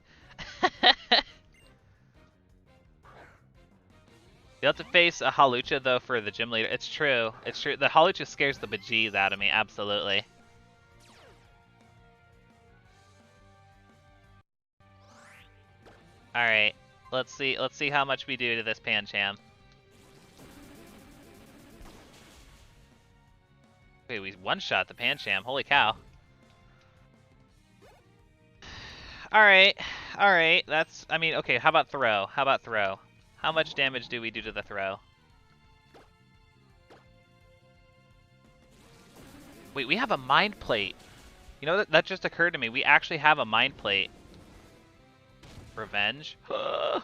You'll have to face a Hawlucha, though, for the gym leader. It's true. It's true. The Hawlucha scares the bejeez out of me, absolutely. Alright. Let's see how much we do to this Pancham. Wait, we one-shot the Pancham. Holy cow. Alright. Alright. That's... I mean, okay, how about throw? How about throw? How much damage do we do to the throw? Wait, we have a Mind Plate. You know, that just occurred to me. We actually have a mind plate. Revenge. Oh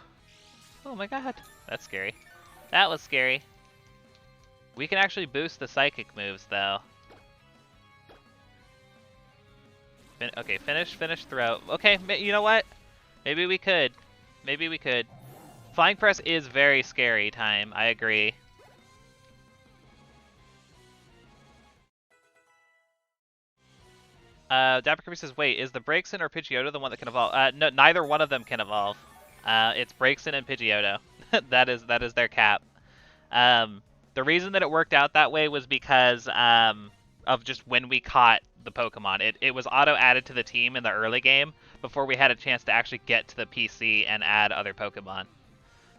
my god. That's scary. That was scary. We can actually boost the psychic moves, though. Okay, finish, throw. Okay, you know what? Maybe we could. Maybe we could. Flying press is very scary time. I agree. Dapper Kirby says, wait, is the Braixen or Pidgeotto the one that can evolve? No, neither one of them can evolve. It's Braixen and Pidgeotto. that is their cap. The reason that it worked out that way was because of just when we caught the Pokemon. It was auto-added to the team in the early game before we had a chance to actually get to the PC and add other Pokemon.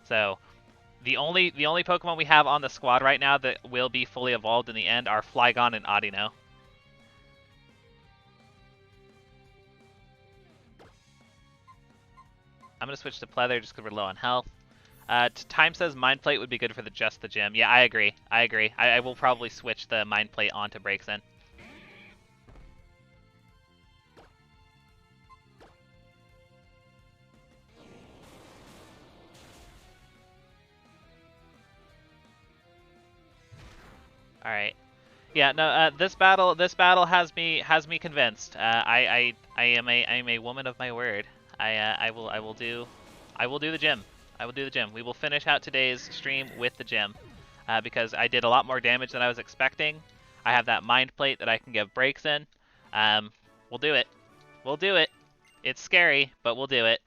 So the only Pokemon we have on the squad right now that will be fully evolved in the end are Flygon and Audino. I'm going to switch to Pleather just because we're low on health. Time says Mind Plate would be good for just the gym. Yeah, I agree. I will probably switch the Mind Plate onto Braixen. All right. Yeah, no. This battle has me convinced. I am a woman of my word. I will do the gym. I will do the gym. We will finish out today's stream with the gym, because I did a lot more damage than I was expecting. I have that mind plate that I can give breaks in. We'll do it. We'll do it. It's scary, but we'll do it.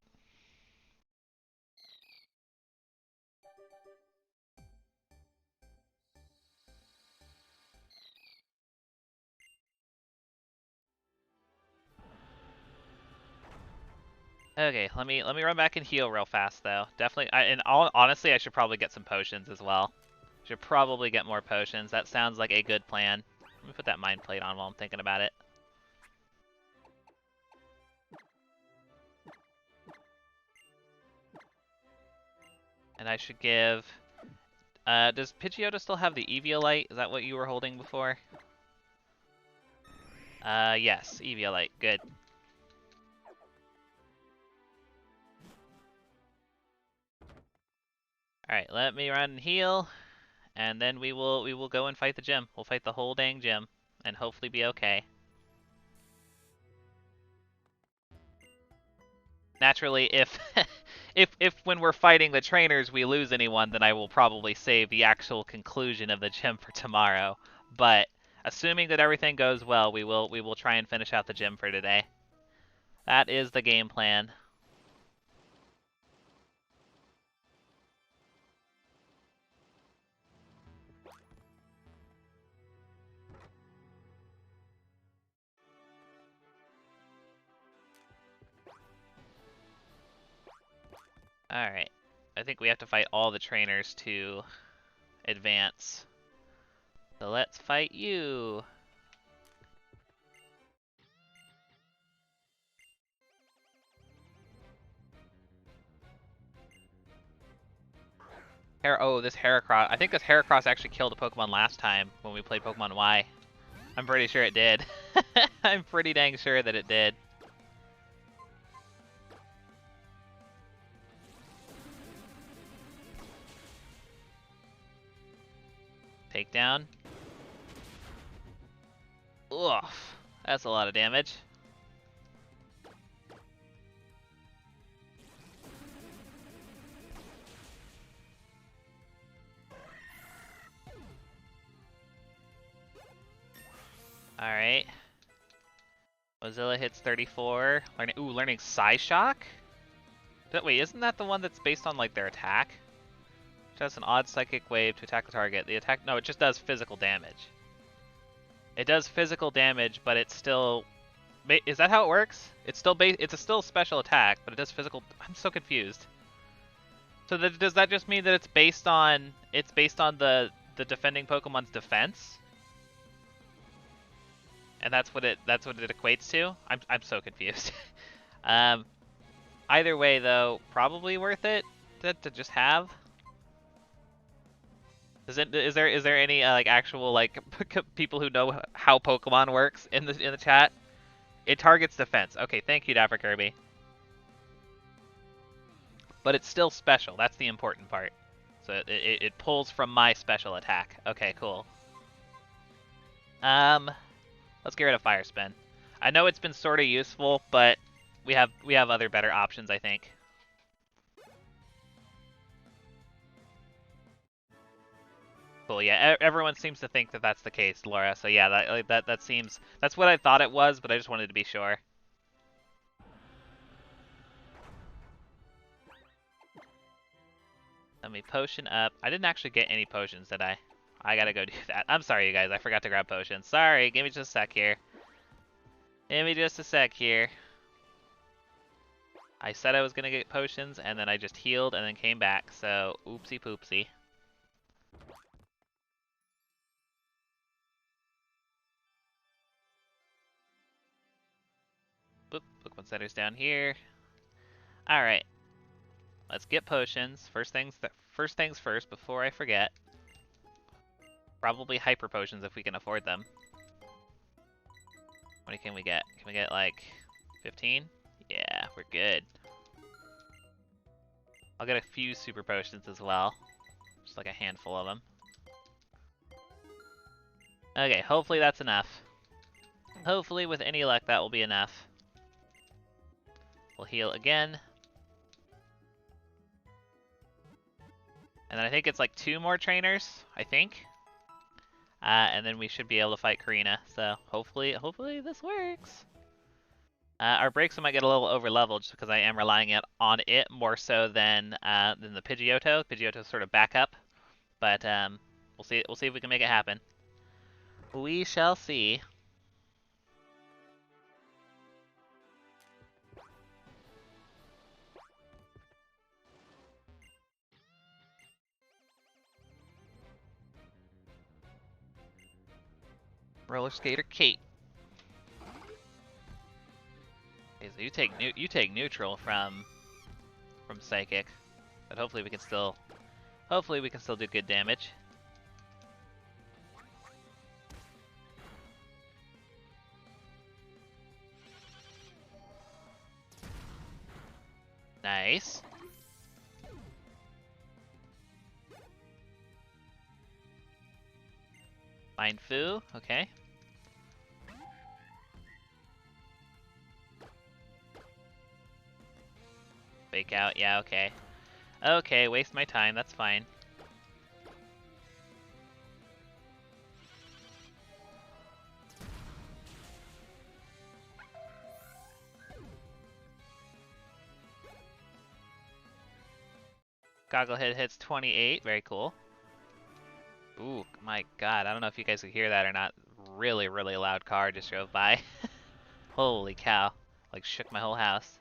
Okay, let me run back and heal real fast though. Definitely, honestly, I should probably get some potions as well. Should probably get more potions. That sounds like a good plan. Let me put that mind plate on while I'm thinking about it. And I should give... does Pidgeotto still have the Eviolite? Is that what you were holding before? Yes, Eviolite. Good. Alright, let me run and heal. And then we will go and fight the gym. We'll fight the whole dang gym. And hopefully be okay. Naturally, if if when we're fighting the trainers we lose anyone, then I will probably save the actual conclusion of the gym for tomorrow. But assuming that everything goes well, we will try and finish out the gym for today. That is the game plan. Alright. I think we have to fight all the trainers to advance. So let's fight you. This Heracross. I think this Heracross actually killed a Pokemon last time when we played Pokemon Y. I'm pretty sure it did. I'm pretty dang sure that it did. Takedown. Ugh, that's a lot of damage. Alright. Mozilla hits 34. Learning Psyshock? Wait, isn't that the one that's based on like their attack? It has an odd psychic wave to attack the target. The attack, no, it just does physical damage. It does physical damage, but it's still... Is that how it works? It's still a special attack, but it does physical... I'm so confused. So does that just mean that it's based on the defending Pokemon's defense? And that's what it equates to? I'm so confused. Either way though, probably worth it to just have. Is there any like actual like people who know how Pokemon works in the chat? It targets defense. Okay, thank you, Dapper Kirby. But it's still special. That's the important part. So it pulls from my special attack. Okay, cool. Let's get rid of Fire Spin. I know it's been sort of useful, but we have other better options, I think. Cool. Yeah, everyone seems to think that that's the case, Laura. So yeah, that seems that's what I thought it was, but I just wanted to be sure. Let me potion up. I didn't actually get any potions, did I? I gotta go do that. I'm sorry, you guys. I forgot to grab potions. Sorry. Give me just a sec here. Give me just a sec here. I said I was gonna get potions, and then I just healed and then came back. So, oopsie poopsie. Boop. Pokemon Center's down here. All right. Let's get potions. First things first. Before I forget. Probably hyper potions if we can afford them. How many can we get? Can we get like 15? Yeah, we're good. I'll get a few super potions as well. Just like a handful of them. Okay, hopefully that's enough. Hopefully with any luck that will be enough. We'll heal again. And then I think it's like 2 more trainers, I think. And then we should be able to fight Karina. So hopefully this works. Our breaks might get a little over leveled just because I am relying on it more so than the Pidgeotto. Pidgeotto's sort of backup, but we'll see. We'll see if we can make it happen. We shall see. Roller Skater Kate. Okay, so you take neutral from Psychic, but hopefully we can still do good damage. Nice. Find Fu, okay. Fake out, yeah, okay. Okay, waste my time, that's fine. Goggle hit hits 28, very cool. Ooh, my god, I don't know if you guys could hear that or not. Really, really loud car just drove by. Holy cow, like shook my whole house.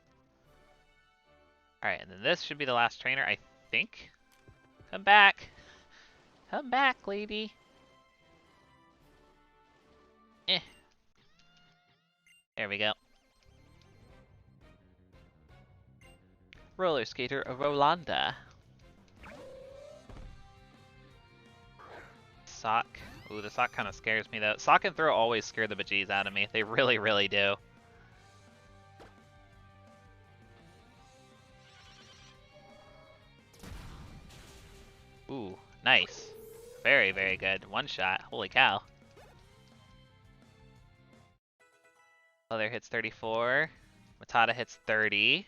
Alright, and then this should be the last trainer, I think. Come back! Come back, lady! Eh. There we go. Roller Skater Rolanda. Sock. Ooh, the sock kind of scares me though. Sock and throw always scare the bejeez out of me. They really, really do. Ooh, nice. Very, very good. One shot. Holy cow. Other hits 34. Matata hits 30.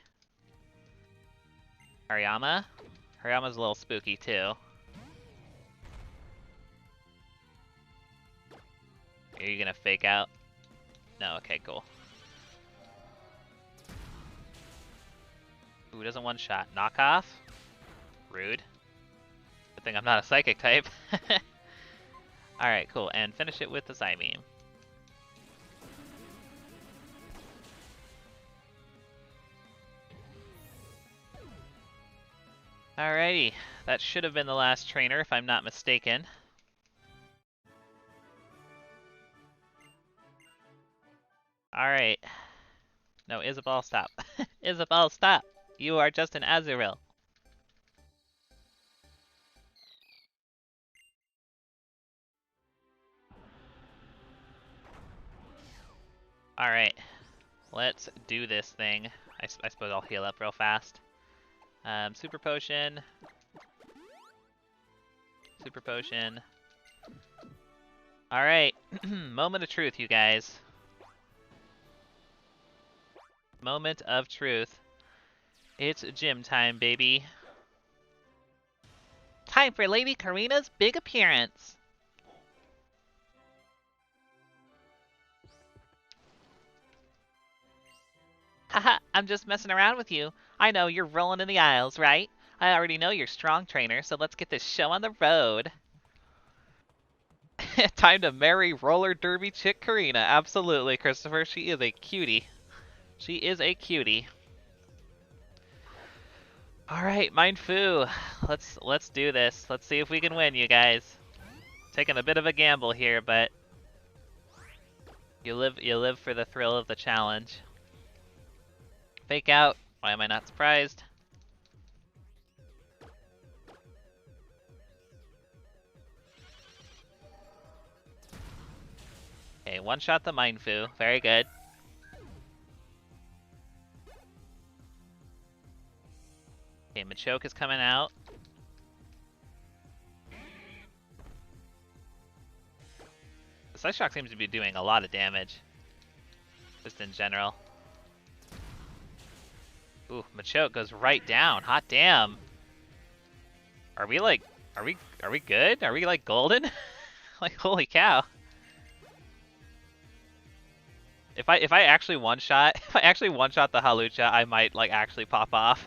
Hariyama. Hariyama's a little spooky too. Are you gonna fake out? No, okay, cool. Ooh, doesn't one shot. Knockoff? Rude. Good thing I'm not a psychic type. Alright, cool. And finish it with the Psybeam. Alrighty. That should have been the last trainer, if I'm not mistaken. Alright. No, Isabelle, stop. Isabelle, stop! You are just an Azurill. Alright. Let's do this thing. I suppose I'll heal up real fast. Super potion. Super potion. Alright. Moment of truth, you guys. Moment of truth. It's gym time, baby. Time for Lady Karina's big appearance. Haha, I'm just messing around with you. I know you're rolling in the aisles, right? I already know you're a strong trainer, so let's get this show on the road. Time to marry roller derby chick Karina. Absolutely, Christopher. She is a cutie. She is a cutie. All right, Mind Fu. Let's do this. Let's see if we can win, you guys. Taking a bit of a gamble here, but you live for the thrill of the challenge. Fake out. Why am I not surprised? Okay, one shot the Mind Fu. Very good. Okay, Machoke is coming out. The Slice Shock seems to be doing a lot of damage. Just in general. Ooh, Machoke goes right down. Hot damn. Are we good? Are we like golden? Like holy cow. If I actually one shot the Halucha, I might like actually pop off.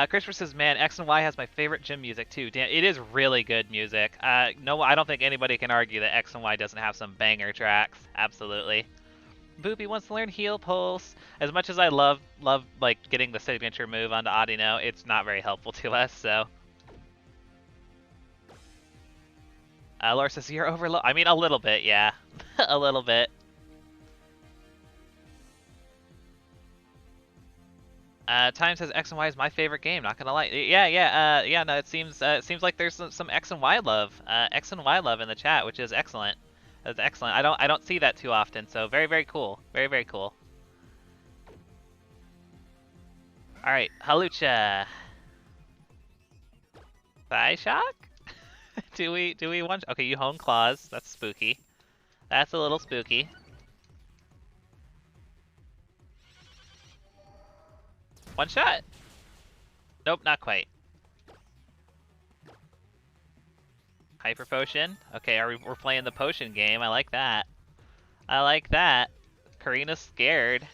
Christopher says, man, X and Y has my favorite gym music too. Damn, it is really good music. No, I don't think anybody can argue that X and Y doesn't have some banger tracks. Absolutely. Boopy wants to learn Heal Pulse. As much as I love like getting the signature move onto Audino, it's not very helpful to us, so. Laura says, you're overload. I mean, a little bit, yeah. A little bit. Time says X and Y is my favorite game. Not gonna lie. Yeah. No, it seems like there's some X and Y love. X and Y love in the chat, which is excellent. That's excellent. I don't see that too often. So very cool. Very cool. All right, Halucha. Thigh shock? do we want? Okay, you hone claws. That's spooky. That's a little spooky. One shot. Nope, not quite. Hyper potion. Okay, we're playing the potion game. I like that. I like that. Karina's scared.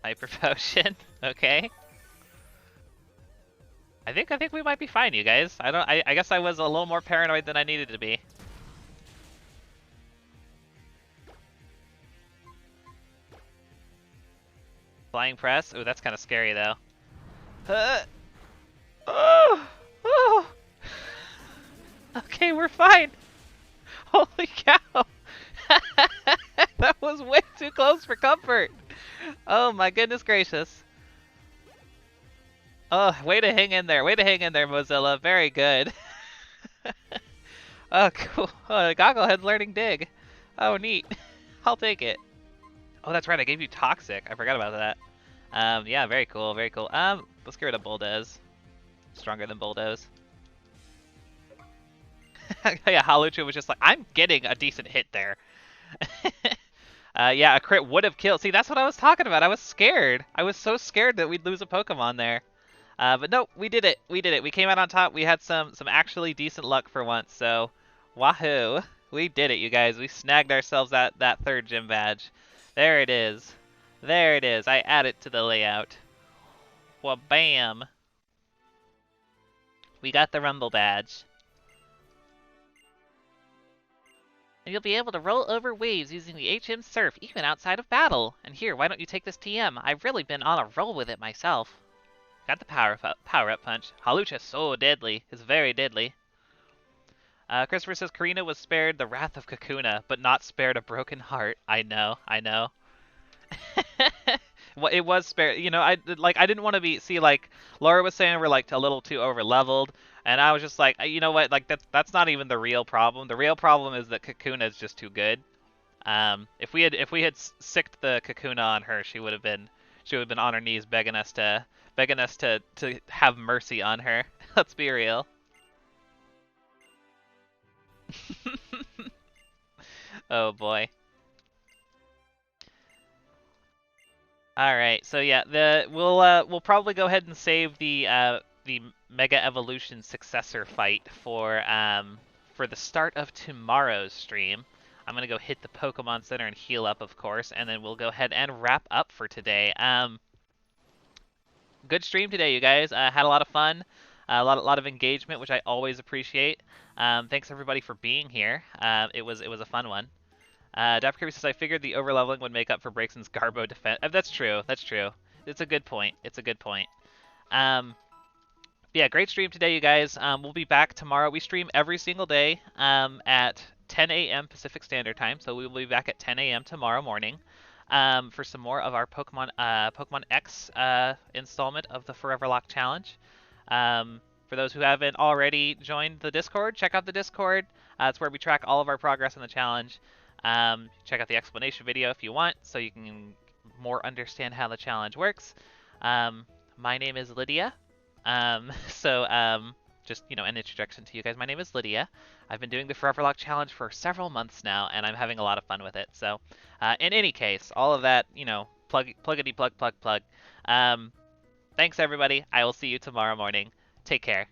Hyper potion. Okay. I think we might be fine, you guys. I guess I was a little more paranoid than I needed to be. Flying press? Ooh, that's kind of scary though. Oh. Okay, we're fine. Holy cow. That was way too close for comfort. Oh my goodness gracious. Oh, way to hang in there. Way to hang in there, Mozilla. Very good. Oh, cool. Oh, Gogglehead's learning dig. Oh, neat. I'll take it. Oh, that's right. I gave you Toxic. I forgot about that. Yeah, very cool. Very cool. Let's get rid of Bulldoze. Stronger than Bulldoze. Yeah, Halucha was just like, I'm getting a decent hit there. Yeah, a crit would have killed. See, that's what I was talking about. I was scared. I was so scared that we'd lose a Pokemon there. But no, we did it. We did it. We came out on top. We had some actually decent luck for once. So, wahoo. We did it, you guys. We snagged ourselves that third gym badge. There it is. There it is. I add it to the layout. Well, bam. We got the Rumble badge. And you'll be able to roll over waves using the HM Surf even outside of battle. And here, why don't you take this TM? I've really been on a roll with it myself. Got the power-up punch. Halucha is so deadly. It's very deadly. Christopher says Karina was spared the wrath of Kakuna, but not spared a broken heart. I know. Well, it was spared. You know, I didn't want to be. See, like Laura was saying, we're like a little too over leveled. And I was just like, you know what? Like that's not even the real problem. The real problem is that Kakuna is just too good. If we had sicked the Kakuna on her, she would have been on her knees begging us to have mercy on her. Let's be real. Oh boy. All right. So yeah, we'll probably go ahead and save the Mega Evolution successor fight for the start of tomorrow's stream. I'm gonna go hit the Pokemon Center and heal up, of course, and then we'll go ahead and wrap up for today. Good stream today, you guys. Had a lot of fun, a lot of engagement, which I always appreciate. Thanks everybody for being here. It was a fun one. Dapper Kirby says, I figured the overleveling would make up for Braixen's Garbo defense. That's true. That's true. It's a good point. It's a good point. Yeah, great stream today, you guys. We'll be back tomorrow. We stream every single day at 10 a.m. Pacific Standard Time, so we will be back at 10 a.m. tomorrow morning for some more of our Pokemon X installment of the Foreverlocke Challenge. For those who haven't already joined the Discord, check out the Discord. It's where we track all of our progress in the challenge. Check out the explanation video if you want, so you can more understand how the challenge works. My name is Lydia. Just, an introduction to you guys. My name is Lydia. I've been doing the Foreverlocke Challenge for several months now, and I'm having a lot of fun with it. So, in any case, all of that, pluggity plug. Thanks, everybody. I will see you tomorrow morning. Take care.